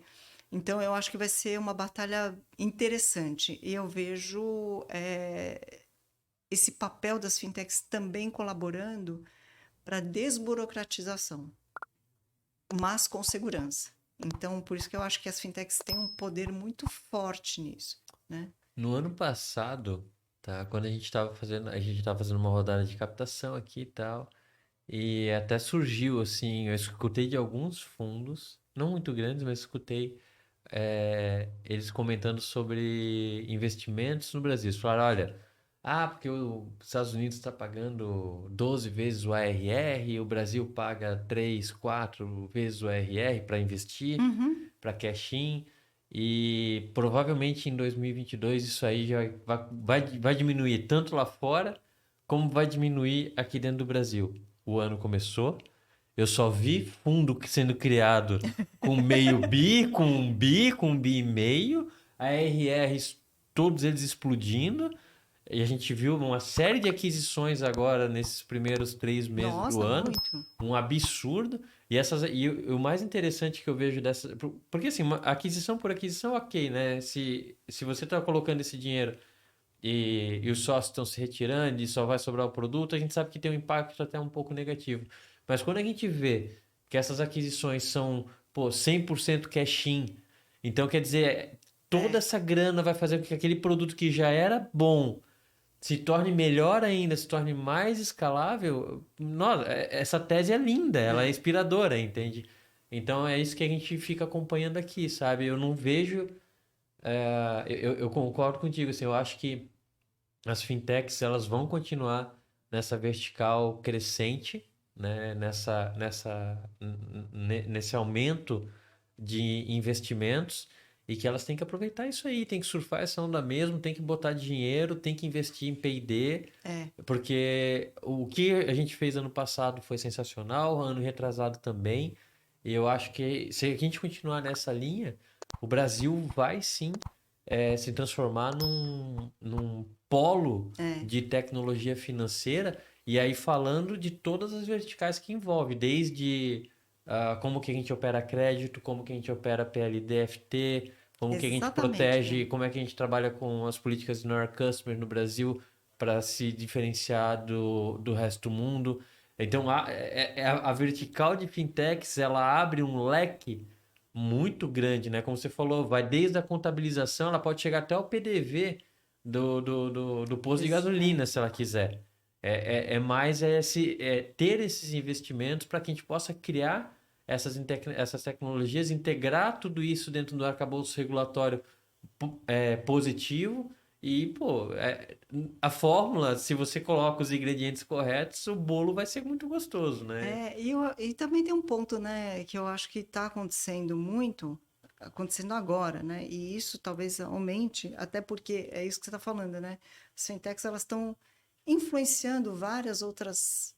Então, eu acho que vai ser uma batalha interessante. E eu vejo esse papel das fintechs também colaborando para a desburocratização, mas com segurança. Então, por isso que eu acho que as fintechs têm um poder muito forte nisso, né? No ano passado, tá, quando a gente tava fazendo uma rodada de captação aqui e tal, e até surgiu assim, eu escutei de alguns fundos, não muito grandes, mas escutei eles comentando sobre investimentos no Brasil. Eles falaram, olha, porque os Estados Unidos está pagando 12 vezes o ARR, e o Brasil paga 3, 4 vezes o ARR para investir, Uhum. para cash in, e provavelmente em 2022 isso aí já vai diminuir tanto lá fora, como vai diminuir aqui dentro do Brasil. O ano começou, eu só vi fundo sendo criado com meio bi, com um bi, com um bi e meio, ARRs, todos eles explodindo. E a gente viu uma série de aquisições agora nesses primeiros 3 meses do Nossa, ano, muito. um absurdo. E o mais interessante que eu vejo dessa. Porque assim, uma aquisição por aquisição, ok, né? Se você está colocando esse dinheiro e os sócios estão se retirando e só vai sobrar o produto, a gente sabe que tem um impacto até um pouco negativo. Mas quando a gente vê que essas aquisições são, pô, 100% cash-in, então quer dizer, toda É, essa grana vai fazer com que aquele produto que já era bom se torne melhor ainda, se torne mais escalável. Nossa, essa tese é linda, ela é é. inspiradora, entende? Então é isso que a gente fica acompanhando aqui, sabe? Eu não vejo. Eu concordo contigo, assim, eu acho que as fintechs elas vão continuar nessa vertical crescente, né? Nesse aumento de investimentos e que elas têm que aproveitar isso aí, tem que surfar essa onda mesmo, tem que botar dinheiro, tem que investir em P&D, porque o que a gente fez ano passado foi sensacional, ano retrasado também, e eu acho que se a gente continuar nessa linha, o Brasil vai sim se transformar num polo de tecnologia financeira, e aí falando de todas as verticais que envolve, desde como que a gente opera crédito, como que a gente opera PLD, FT, como que a gente Exatamente, protege, como é que a gente trabalha com as políticas de Know Your Customer no Brasil para se diferenciar do resto do mundo. Então, a vertical de fintechs, ela abre um leque muito grande, né? Como você falou, vai desde a contabilização, ela pode chegar até o PDV do posto de gasolina, se ela quiser. Ter esses investimentos para que a gente possa criar essas tecnologias, integrar tudo isso dentro do arcabouço regulatório positivo e, pô, a fórmula, se você coloca os ingredientes corretos, o bolo vai ser muito gostoso, né? E também tem um ponto, né, que eu acho que está acontecendo muito, acontecendo agora, né, e isso talvez aumente, até porque é isso que você está falando, né, as fintechs, elas estão influenciando várias outras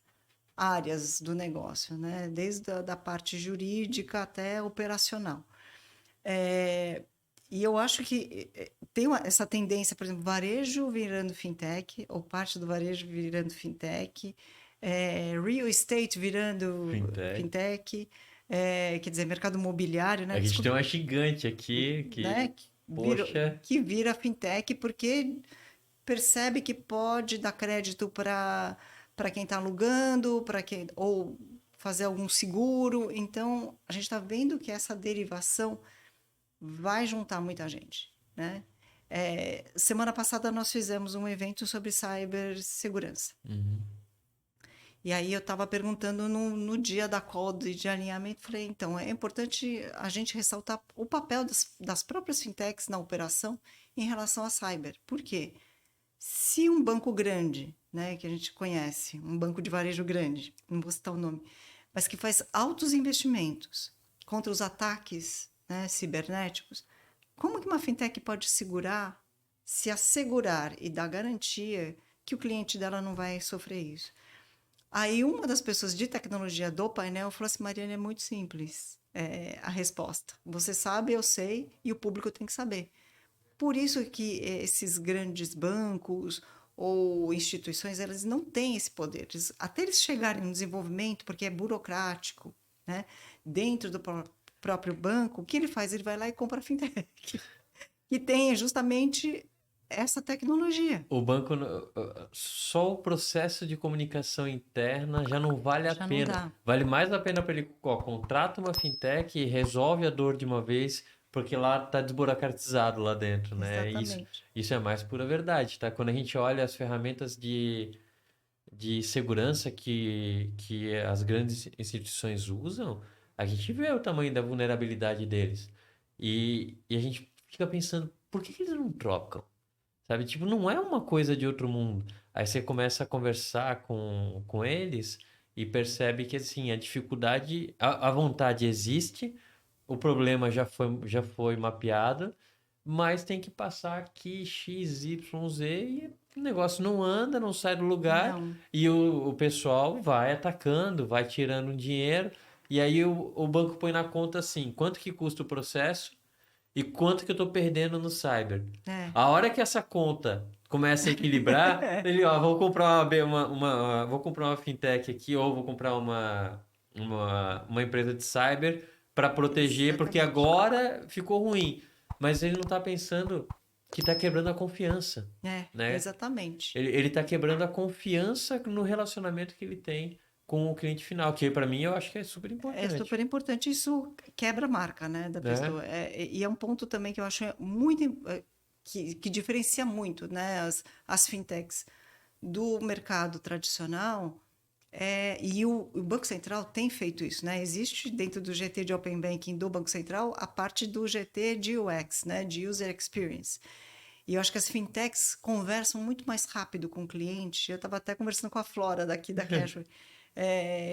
áreas do negócio, né, desde da parte jurídica até operacional. É, e eu acho que tem essa tendência, por exemplo, varejo virando fintech, ou parte do varejo virando fintech, real estate virando Fintech. fintech, quer dizer, mercado imobiliário, né? A gente tem Desculpa, uma gigante aqui né? que, poxa, Que vira fintech porque percebe que pode dar crédito para quem está alugando, para quem ou fazer algum seguro. Então, a gente está vendo que essa derivação vai juntar muita gente, né? Semana passada nós fizemos um evento sobre cibersegurança. E aí eu estava perguntando no dia da call de alinhamento, falei, então, é importante a gente ressaltar o papel das próprias fintechs na operação em relação a cyber. Por quê? Se um banco grande, né, que a gente conhece, um banco de varejo grande, não vou citar o nome, mas que faz altos investimentos contra os ataques, né, cibernéticos, como que uma fintech pode se assegurar e dar garantia que o cliente dela não vai sofrer isso? Aí uma das pessoas de tecnologia do painel falou assim, Mariana, é muito simples a resposta. Você sabe, eu sei, e o público tem que saber. Por isso que esses grandes bancos ou instituições, elas não têm esse poder. Até eles chegarem no desenvolvimento, porque é burocrático, né? Dentro do próprio banco, o que ele faz? Ele vai lá e compra a fintech, que tem justamente essa tecnologia. o banco, só o processo de comunicação interna já não vale a Já não pena. dá. Vale mais a pena para ele, contrata uma fintech e resolve a dor de uma vez, porque lá tá desburocratizado lá dentro, né? Exatamente. Isso é mais pura verdade, tá? Quando a gente olha as ferramentas de segurança que as grandes instituições usam, a gente vê o tamanho da vulnerabilidade deles. E a gente fica pensando, por que que eles não trocam? Sabe? Tipo, não é uma coisa de outro mundo. Aí você começa a conversar com eles e percebe que, assim, a dificuldade, a vontade existe, o problema já foi mapeado, mas tem que passar aqui X, Y, Z e o negócio não anda, não sai do lugar Não, e o pessoal vai atacando, vai tirando dinheiro e aí o banco põe na conta assim, quanto que custa o processo e quanto que eu tô perdendo no cyber. é. A hora que essa conta começa a equilibrar, ele, ó, vou comprar vou comprar uma fintech aqui ou vou comprar uma empresa de cyber para proteger, porque Exatamente. agora ficou ruim. Mas ele não tá pensando que tá quebrando a confiança, né? Exatamente. Ele tá quebrando a confiança no relacionamento que ele tem com o cliente final, que para mim eu acho que é super É importante, super importante, isso quebra a marca, né, da né? pessoa. E é um ponto também que eu acho muito, que diferencia muito, né, as fintechs do mercado tradicional. E o Banco Central tem feito isso, né? Existe dentro do GT de Open Banking do Banco Central a parte do GT de UX, né, de User Experience. E eu acho que as fintechs conversam muito mais rápido com o cliente. Eu estava até conversando com a Flora daqui da Cashway.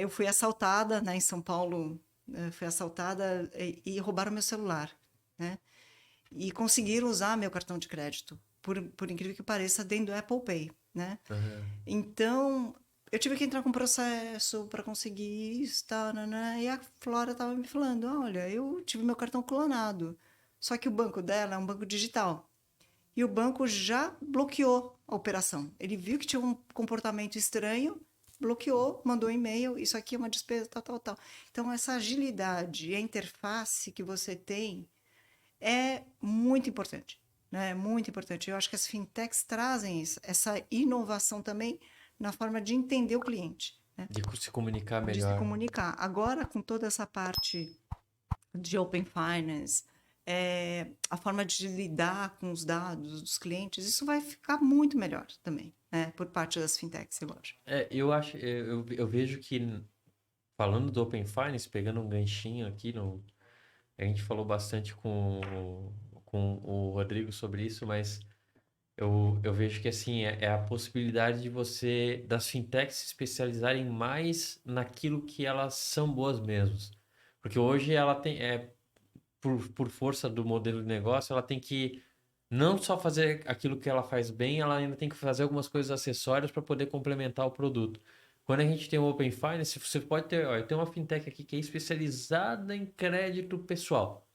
Eu fui assaltada, né, em São Paulo fui assaltada e roubaram meu celular, né? E conseguiram usar meu cartão de crédito, por incrível que pareça, dentro do Apple Pay, né? Aham. Então, eu tive que entrar com um processo para conseguir isso, tá, né? E a Flora estava me falando, olha, eu tive meu cartão clonado, só que o banco dela é um banco digital. E o banco já bloqueou a operação. Ele viu que tinha um comportamento estranho, bloqueou, mandou um e-mail, isso aqui é uma despesa, tal, tal, tal. Então, essa agilidade e a interface que você tem é muito importante, né? É muito importante. Eu acho que as fintechs trazem isso, essa inovação também na forma de entender o cliente, né? De se comunicar De se melhor. comunicar. Agora, com toda essa parte de Open Finance, a forma de lidar com os dados dos clientes, isso vai ficar muito melhor também, né? Por parte das fintechs, eu acho. Eu acho, eu vejo que, falando do Open Finance, pegando um ganchinho aqui, a gente falou bastante com o Rodrigo sobre isso, mas eu vejo que assim, é a possibilidade de você, das fintechs se especializarem mais naquilo que elas são boas mesmos. Porque hoje ela tem, por força do modelo de negócio, ela tem que não só fazer aquilo que ela faz bem, ela ainda tem que fazer algumas coisas acessórias para poder complementar o produto. Quando a gente tem o Open Finance, você pode ter, ó, eu tenho uma fintech aqui que é especializada em crédito pessoal.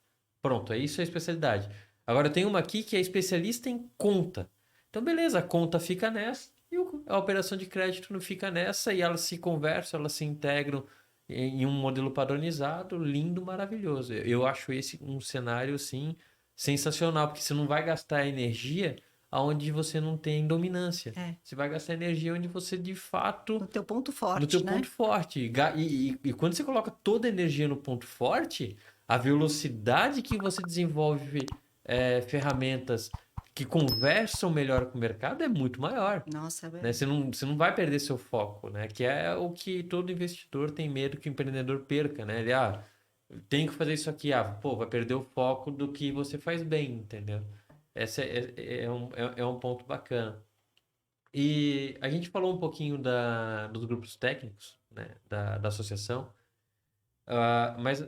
Pronto, é isso a especialidade. Agora eu tenho uma aqui que é especialista em conta. Então, beleza, a conta fica nessa e a operação de crédito não fica nessa e elas se conversam, elas se integram em um modelo padronizado, lindo, maravilhoso. Eu acho esse um cenário, assim, sensacional, porque você não vai gastar energia aonde você não tem dominância. É. Você vai gastar energia onde você, de fato, No teu ponto no teu forte, né? ponto forte. E quando você coloca toda a energia no ponto forte, a velocidade que você desenvolve ferramentas que conversam melhor com o mercado é muito maior. Nossa, Né? Você não vai perder seu foco, né? Que é o que todo investidor tem medo que o empreendedor perca, né? Ele, tem que fazer isso aqui. Pô, vai perder o foco do que você faz bem, entendeu? Esse é um ponto bacana. E a gente falou um pouquinho dos grupos técnicos, né, da associação. Mas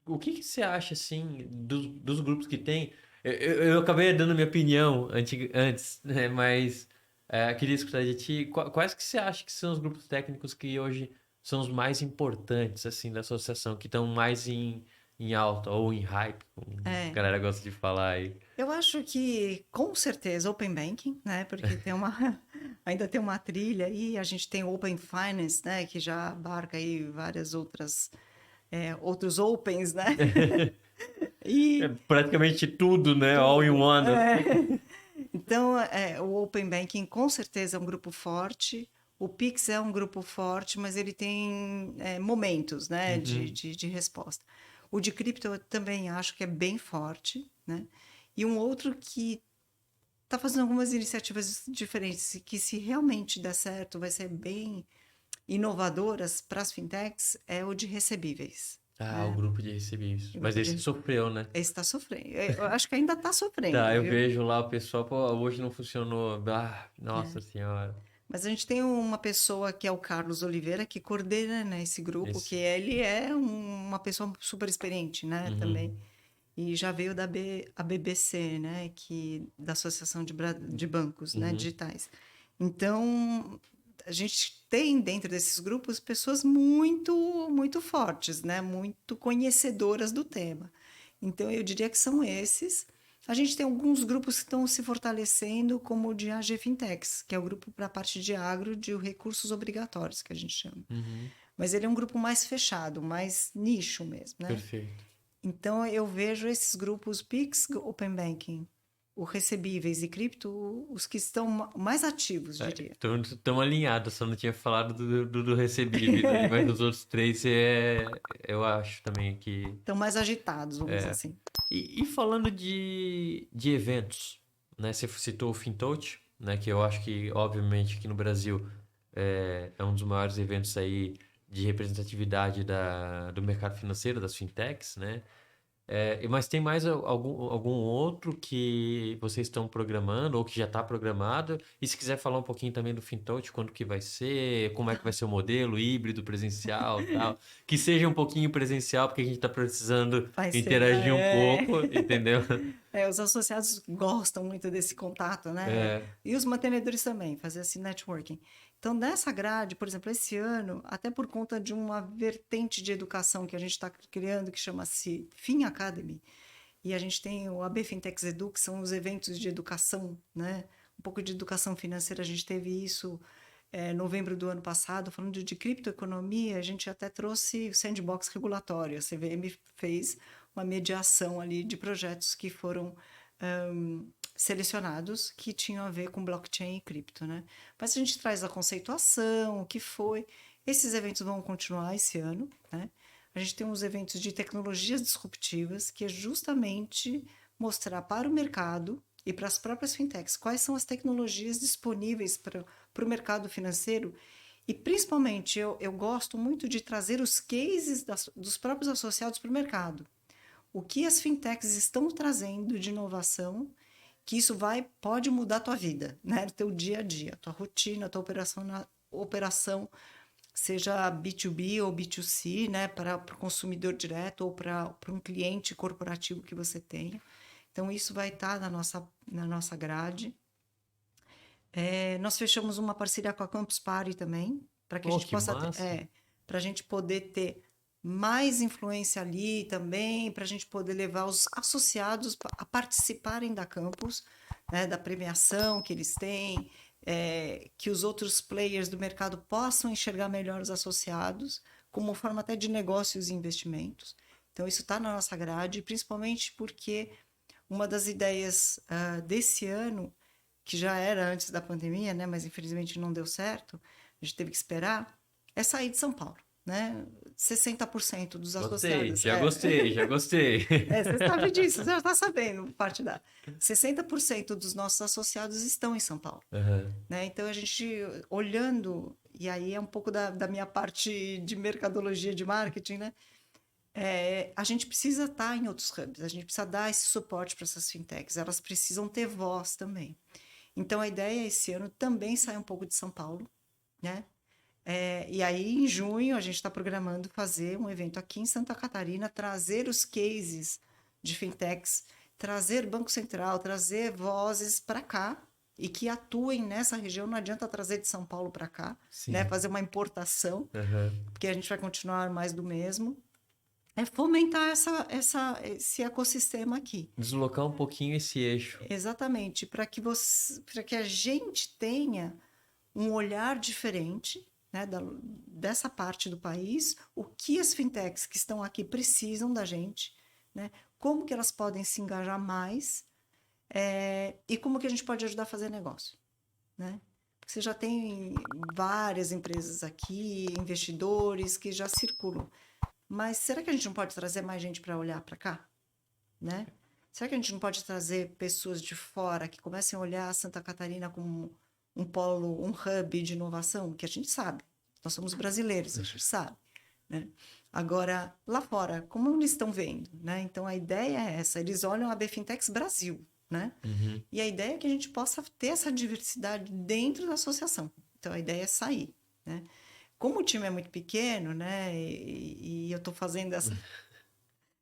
o que você acha, assim, dos grupos que tem? Eu acabei dando minha opinião antes, né, mas queria escutar de ti. Quais que você acha que são os grupos técnicos que hoje são os mais importantes, assim, da associação, que estão mais em alta ou em hype, como a É. galera gosta de falar aí? Eu acho que, com certeza, Open Banking, né? Porque tem uma, ainda tem uma trilha aí, a gente tem Open Finance, né? Que já abarca aí várias outros Opens, né? É E, praticamente tudo, né? All in tudo. one, assim. Então, o Open Banking com certeza é um grupo forte. O Pix é um grupo forte, mas ele tem momentos, né, Uhum. de resposta. O de cripto eu também acho que é bem forte, né? E um outro que está fazendo algumas iniciativas diferentes, que se realmente der certo, vai ser bem inovadoras para as fintechs, é o de recebíveis, O né? grupo de recebíveis. O Mas grupo esse de sofreu, né? esse está sofrendo. Eu acho que ainda está sofrendo, Tá, eu viu? vejo lá o pessoal, pô, hoje não funcionou. Nossa É. senhora. Mas a gente tem uma pessoa que é o Carlos Oliveira, que coordena, né, esse grupo, que Esse. ele é uma pessoa super experiente, né, também. Uhum. E já veio a BBC, né, da Associação de Bancos, né, Uhum. digitais. Então, a gente tem dentro desses grupos pessoas muito, muito fortes, né, muito conhecedoras do tema. Então, eu diria que são esses. A gente tem alguns grupos que estão se fortalecendo, como o de AG Fintechs, que é o grupo para a parte de agro de recursos obrigatórios, que a gente chama. Uhum. Mas ele é um grupo mais fechado, mais nicho mesmo, né? Perfeito. Então, eu vejo esses grupos Pix, Open Banking, o Recebíveis e Cripto, os que estão mais ativos, diria. Estamos alinhados, só não tinha falado do recebíveis ali, mas os outros três eu acho também que. Estão mais agitados, vamos dizer assim. E falando de eventos, né? Você citou o Fintouch, né? Que eu acho que, obviamente, aqui no Brasil é um dos maiores eventos aí de representatividade do mercado financeiro, das fintechs, né? Mas tem mais algum outro que vocês estão programando ou que já está programado? E se quiser falar um pouquinho também do Fintouch, quando que vai ser, como é que vai ser o modelo híbrido, presencial, e tal, que seja um pouquinho presencial, porque a gente está precisando Vai ser. interagir um pouco, entendeu? Os associados gostam muito desse contato, né? É, E os mantenedores também, fazer esse networking. Então, nessa grade, por exemplo, esse ano, até por conta de uma vertente de educação que a gente está criando, que chama-se Fin Academy, e a gente tem o AB Fintechs Edu, que são os eventos de educação, né? Um pouco de educação financeira, a gente teve isso em novembro do ano passado, falando de criptoeconomia, a gente até trouxe o sandbox regulatório. A CVM fez uma mediação ali de projetos que foram selecionados que tinham a ver com blockchain e cripto, né? Mas a gente traz a conceituação, o que foi. Esses eventos vão continuar esse ano, né? A gente tem uns eventos de tecnologias disruptivas, que é justamente mostrar para o mercado e para as próprias fintechs quais são as tecnologias disponíveis para o mercado financeiro. E principalmente eu gosto muito de trazer os cases dos próprios associados para o mercado. O que as fintechs estão trazendo de inovação, que isso pode mudar a tua vida, né? O teu dia a dia, a tua rotina, a tua operação, seja B2B ou B2C, né? Para o consumidor direto ou para um cliente corporativo que você tenha. Então, isso vai estar na nossa grade. Nós fechamos uma parceria com a Campus Party também, para que a pô, gente que possa massa. para a gente poder ter mais influência ali também, para a gente poder levar os associados a participarem da campus, né, da premiação que eles têm, que os outros players do mercado possam enxergar melhor os associados, como forma até de negócios e investimentos. Então, isso está na nossa grade, principalmente porque uma das ideias desse ano, que já era antes da pandemia, né, mas infelizmente não deu certo, a gente teve que esperar, é sair de São Paulo, né? 60% dos Gostei, associados. já gostei, já gostei. Você sabe disso, você já está sabendo, parte da. 60% dos nossos associados estão em São Paulo. Aham. Né? Então, a gente olhando, e aí é um pouco da minha parte de mercadologia, de marketing, né? A gente precisa estar em outros hubs, a gente precisa dar esse suporte para essas fintechs, elas precisam ter voz também. Então, a ideia é esse ano também sair um pouco de São Paulo, né? E aí, em junho, a gente está programando fazer um evento aqui em Santa Catarina, trazer os cases de fintechs, trazer Banco Central, trazer vozes para cá e que atuem nessa região. Não adianta trazer de São Paulo para cá, né? Sim. Fazer uma importação, Aham. porque a gente vai continuar mais do mesmo. É fomentar esse ecossistema aqui. Deslocar um pouquinho esse eixo. Exatamente, para que a gente tenha um olhar diferente, né, dessa parte do país, o que as fintechs que estão aqui precisam da gente, né, como que elas podem se engajar mais, e como que a gente pode ajudar a fazer negócio, né? Porque você já tem várias empresas aqui, investidores que já circulam. Mas será que a gente não pode trazer mais gente para olhar para cá, né? Será que a gente não pode trazer pessoas de fora que comecem a olhar Santa Catarina como um polo, um hub de inovação? Que a gente sabe, nós somos brasileiros, a gente sabe, né? Agora, lá fora, como eles estão vendo, né? Então, a ideia é essa, eles olham a BFintex Brasil, né? Uhum. E a ideia é que a gente possa ter essa diversidade dentro da associação. Então, a ideia é sair, né? Como o time é muito pequeno, né? E eu estou fazendo essa.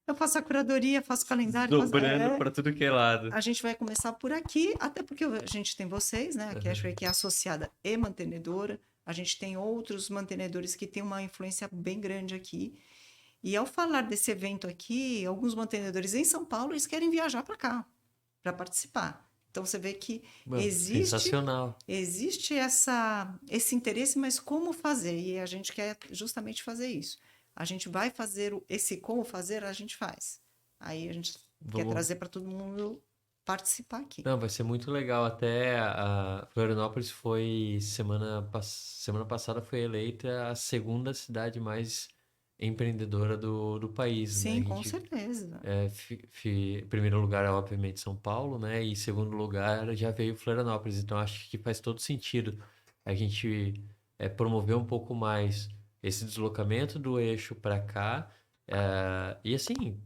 Eu faço a curadoria, faço o calendário, Dobrando para tudo que é lado. a gente vai começar por aqui, até porque a gente tem vocês, né? A Cashway, que é associada e mantenedora. A gente tem outros mantenedores que têm uma influência bem grande aqui. E ao falar desse evento aqui, alguns mantenedores em São Paulo, eles querem viajar para cá, para participar. Então você vê que Mano, existe sensacional. existe esse interesse, mas como fazer? E a gente quer justamente fazer isso. A gente vai fazer esse como fazer, a gente faz. Aí a gente quer Vamos. trazer para todo mundo participar aqui. Não, vai ser muito legal. Até a Florianópolis foi semana passada foi eleita a segunda cidade mais empreendedora do país, né? A Sim, com gente certeza. primeiro lugar é obviamente São Paulo, né? E segundo lugar já veio Florianópolis. Então acho que faz todo sentido a gente promover um pouco mais esse deslocamento do eixo para cá. E assim,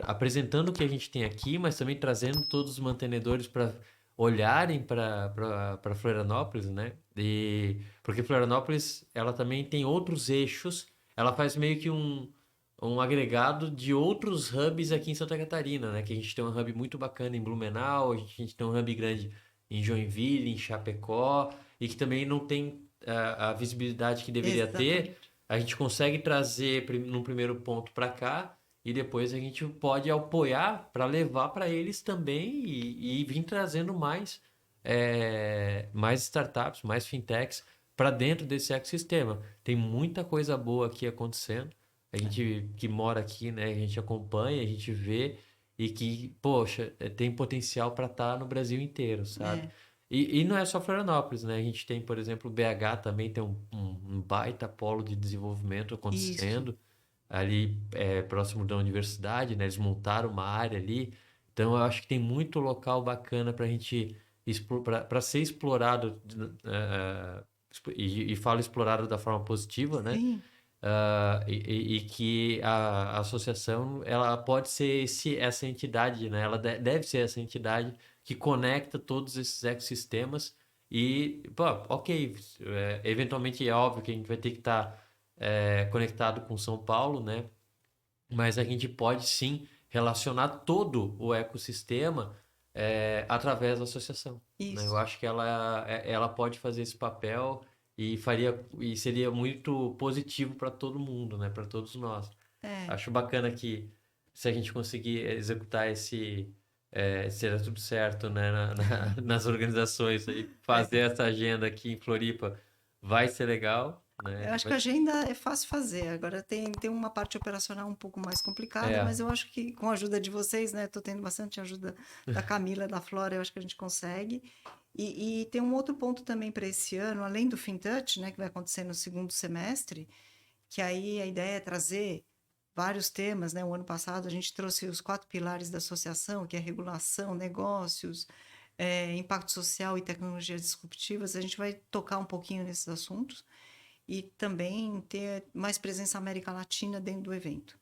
apresentando o que a gente tem aqui, mas também trazendo todos os mantenedores para olharem para Florianópolis, né? Porque Florianópolis, ela também tem outros eixos, ela faz meio que um agregado de outros hubs aqui em Santa Catarina, né? Que a gente tem um hub muito bacana em Blumenau, a gente tem um hub grande em Joinville, em Chapecó, e que também não tem a visibilidade que deveria ter. Exatamente. A gente consegue trazer num primeiro ponto para cá, e depois a gente pode apoiar para levar para eles também e vir trazendo mais startups, mais fintechs para dentro desse ecossistema. Tem muita coisa boa aqui acontecendo. A gente que mora aqui, né? A gente acompanha, a gente vê e que, poxa, tem potencial para estar no Brasil inteiro, sabe? É, E não é só Florianópolis, né? A gente tem, por exemplo, o BH também tem um baita polo de desenvolvimento isso. acontecendo ali próximo da universidade, né? Eles montaram uma área ali. Então, eu acho que tem muito local bacana para a gente para ser explorado e falo explorado da forma positiva, né? Sim, E que a associação ela pode ser essa entidade, né? Ela deve ser essa entidade que conecta todos esses ecossistemas e, pô, ok, eventualmente é óbvio que a gente vai ter que estar conectado com São Paulo, né? Mas a gente pode sim relacionar todo o ecossistema através da associação, né? Eu isso. acho que ela pode fazer esse papel e seria muito positivo para todo mundo, né? Para todos nós. É. Acho bacana que se a gente conseguir executar se der tudo certo, né? Nas organizações e fazer É. essa agenda aqui em Floripa, vai ser legal, Eu né? acho que a agenda é fácil fazer. Agora tem uma parte operacional um pouco mais complicada, É, mas eu acho que com a ajuda de vocês, né? Estou tendo bastante ajuda da Camila, da Flora, eu acho que a gente consegue. E tem um outro ponto também para esse ano, além do FinTouch, né, que vai acontecer no segundo semestre, que aí a ideia é trazer vários temas, né? O ano passado a gente trouxe os 4 pilares da associação, que é regulação, negócios, impacto social e tecnologias disruptivas. A gente vai tocar um pouquinho nesses assuntos e também ter mais presença América Latina dentro do evento,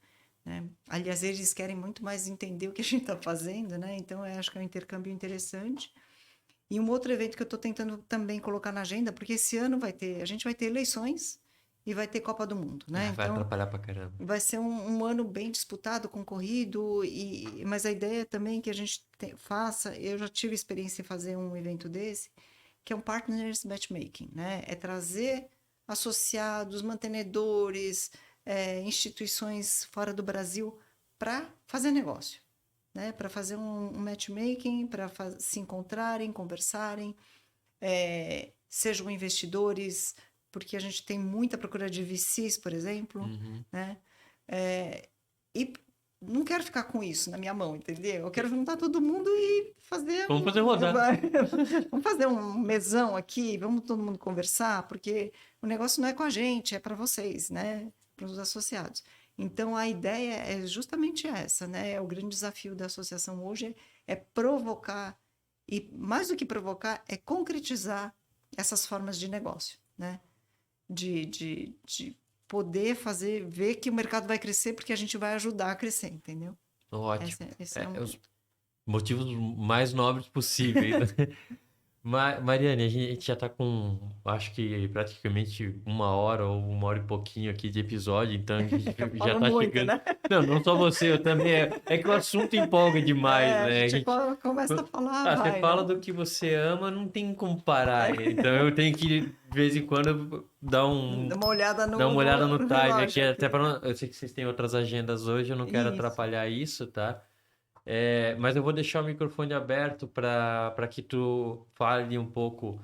né? Aliás, eles querem muito mais entender o que a gente está fazendo, né? Então, eu acho que é um intercâmbio interessante. E um outro evento que eu estou tentando também colocar na agenda, porque esse ano a gente vai ter eleições e vai ter Copa do Mundo, né? vai Então, atrapalhar pra caramba. vai ser um ano bem disputado, concorrido, mas a ideia também que a gente faça, eu já tive experiência em fazer um evento desse, que é um Partners Matchmaking, né? É trazer associados, mantenedores, instituições fora do Brasil para fazer negócio, né? Para fazer um matchmaking, para se encontrarem, conversarem, sejam investidores, porque a gente tem muita procura de VCs, por exemplo, Uhum. né? E não quero ficar com isso na minha mão, entendeu? Eu quero juntar todo mundo e fazer Vamos fazer rodar. vamos fazer um mesão aqui, vamos todo mundo conversar, porque o negócio não é com a gente, é para vocês, né? Para os associados. Então a ideia é justamente essa, né? O grande desafio da associação hoje é provocar e mais do que provocar é concretizar essas formas de negócio, né? De poder fazer, ver que o mercado vai crescer porque a gente vai ajudar a crescer, entendeu? Ótimo. Esse é um Os ponto. motivos mais nobres possíveis, né? Mariane, a gente já tá com, acho que praticamente 1 hora ou 1 hora e pouquinho aqui de episódio, então a gente Eu já falo tá muito, chegando. né? Não, não só você, eu também. É que o assunto empolga demais, A né? A gente gente. começa a falar, Você vai, fala né? do que você ama, não tem como parar. Então eu tenho que, de vez em quando, Dá uma olhada dar uma olhada no no time aqui, relógio até aqui. para eu sei que vocês têm outras agendas hoje, eu não quero Isso. atrapalhar isso, tá? Mas eu vou deixar o microfone aberto para que tu fale um pouco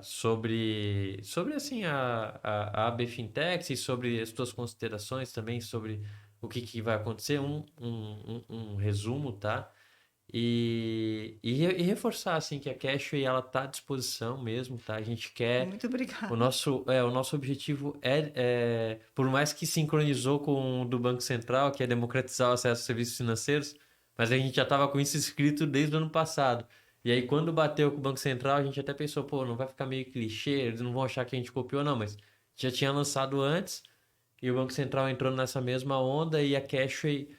sobre assim, a AB Fintech e sobre as tuas considerações também sobre o que vai acontecer, um resumo, tá? E reforçar assim que a Cashway ela tá à disposição mesmo, tá? A gente quer Muito o obrigada. nosso objetivo por mais que sincronizou com o do Banco Central, que é democratizar o acesso a serviços financeiros, mas a gente já estava com isso escrito desde o ano passado. E aí, quando bateu com o Banco Central, a gente até pensou, pô, não vai ficar meio clichê, eles não vão achar que a gente copiou, não, mas já tinha lançado antes, e o Banco Central entrou nessa mesma onda, e a Cashway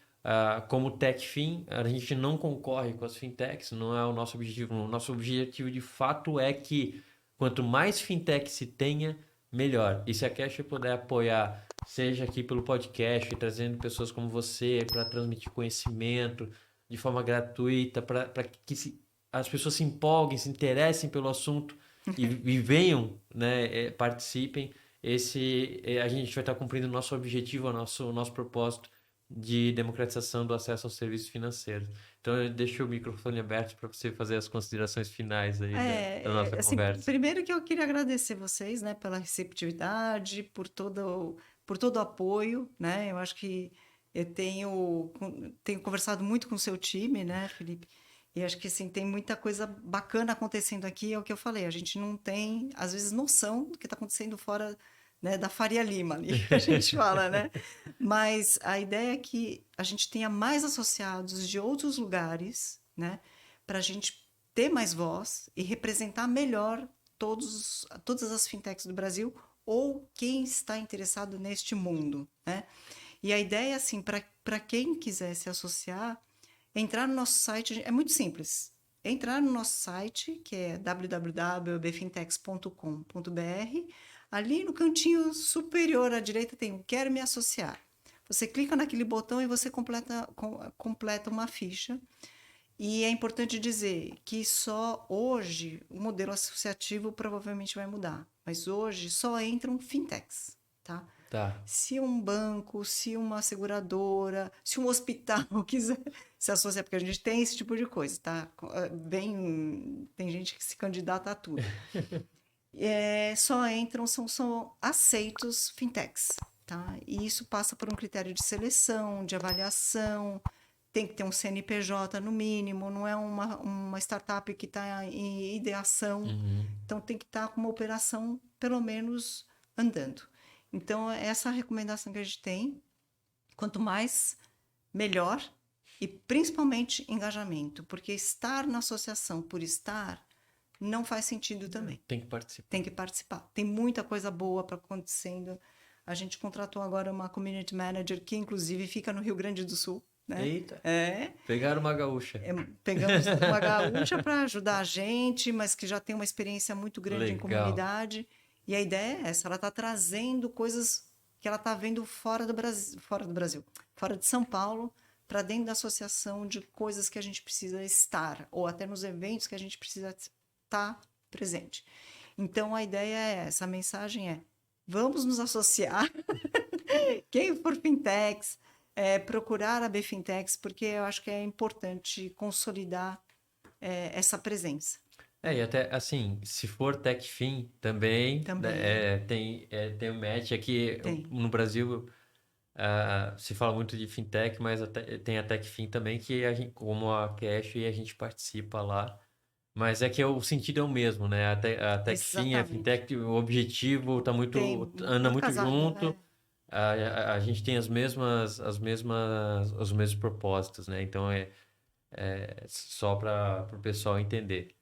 Como TechFin, a gente não concorre com as fintechs, não é o nosso objetivo. O nosso objetivo de fato é que quanto mais fintech se tenha, melhor. E se a Cash puder apoiar, seja aqui pelo podcast, trazendo pessoas como você para transmitir conhecimento de forma gratuita, para que as pessoas se empolguem, se interessem pelo assunto e venham, né, participem, a gente vai estar cumprindo o nosso objetivo, o nosso propósito de democratização do acesso aos serviços financeiros. Então, eu deixo o microfone aberto para você fazer as considerações finais aí da nossa Assim, conversa. primeiro que eu queria agradecer vocês, né, pela receptividade, por todo o apoio, né? Eu acho que eu tenho conversado muito com o seu time, né, Felipe? E acho que assim, tem muita coisa bacana acontecendo aqui, é o que eu falei, a gente não tem, às vezes, noção do que está acontecendo fora, né, da Faria Lima ali, que a gente fala, né? Mas a ideia é que a gente tenha mais associados de outros lugares, né, para a gente ter mais voz e representar melhor todas as fintechs do Brasil ou quem está interessado neste mundo, né? E a ideia, assim, para quem quiser se associar, entrar no nosso site, é muito simples. Entrar no nosso site, que é www.bfintex.com.br. Ali no cantinho superior à direita tem o Quero me associar. Você clica naquele botão e você completa uma ficha. E é importante dizer que só hoje o modelo associativo provavelmente vai mudar. Mas hoje só entram fintechs, tá? Tá. Se um banco, se uma seguradora, se um hospital quiser se associar, porque a gente tem esse tipo de coisa, tá? Tem gente que se candidata a tudo. Só entram, são aceitos fintechs, tá? E isso passa por um critério de seleção, de avaliação, tem que ter um CNPJ no mínimo, não é uma startup que está em ideação, então tem que estar com uma operação pelo menos andando. Então, essa é a recomendação que a gente tem. Quanto mais, melhor. E principalmente engajamento. Porque estar na associação por estar não faz sentido também. Tem que participar. Tem que participar. Tem muita coisa boa para acontecendo. A gente contratou agora uma community manager que, inclusive, fica no Rio Grande do Sul. Né? Eita. Pegaram uma gaúcha. Pegamos uma gaúcha para ajudar a gente, mas que já tem uma experiência muito grande em comunidade. E a ideia é essa, ela está trazendo coisas que ela está vendo fora do Brasil, fora de São Paulo, para dentro da associação de coisas que a gente precisa estar, ou até nos eventos que a gente precisa estar presente. Então, a ideia é essa, a mensagem é, vamos nos associar, quem for fintechs, procurar a BFintex, porque eu acho que é importante consolidar essa presença. E até, assim, se for TechFin também. Tem o match aqui no Brasil, se fala muito de fintech, mas tem a TechFin também, que como a Cash, a gente participa lá. Mas é que o sentido é o mesmo, né? A TechFin, a fintech, o objetivo anda muito casado, junto. né? A gente tem os mesmos propósitos, né? Então é só para o pessoal entender.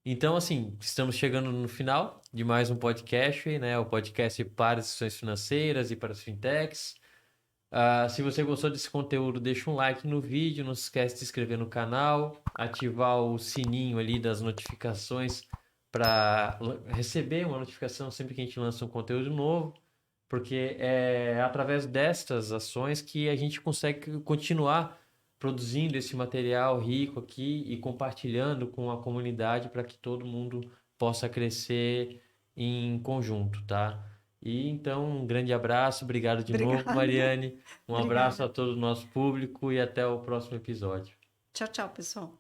Então, assim, estamos chegando no final de mais um podcast, né? O podcast para as instituições financeiras e para as fintechs. Se você gostou desse conteúdo, deixa um like no vídeo, não se esquece de se inscrever no canal, ativar o sininho ali das notificações para receber uma notificação sempre que a gente lança um conteúdo novo, porque é através destas ações que a gente consegue continuar produzindo esse material rico aqui e compartilhando com a comunidade para que todo mundo possa crescer em conjunto, tá? E então, um grande abraço, obrigado de novo, Mariane. Um abraço a todo o nosso público e até o próximo episódio. Tchau, tchau, pessoal.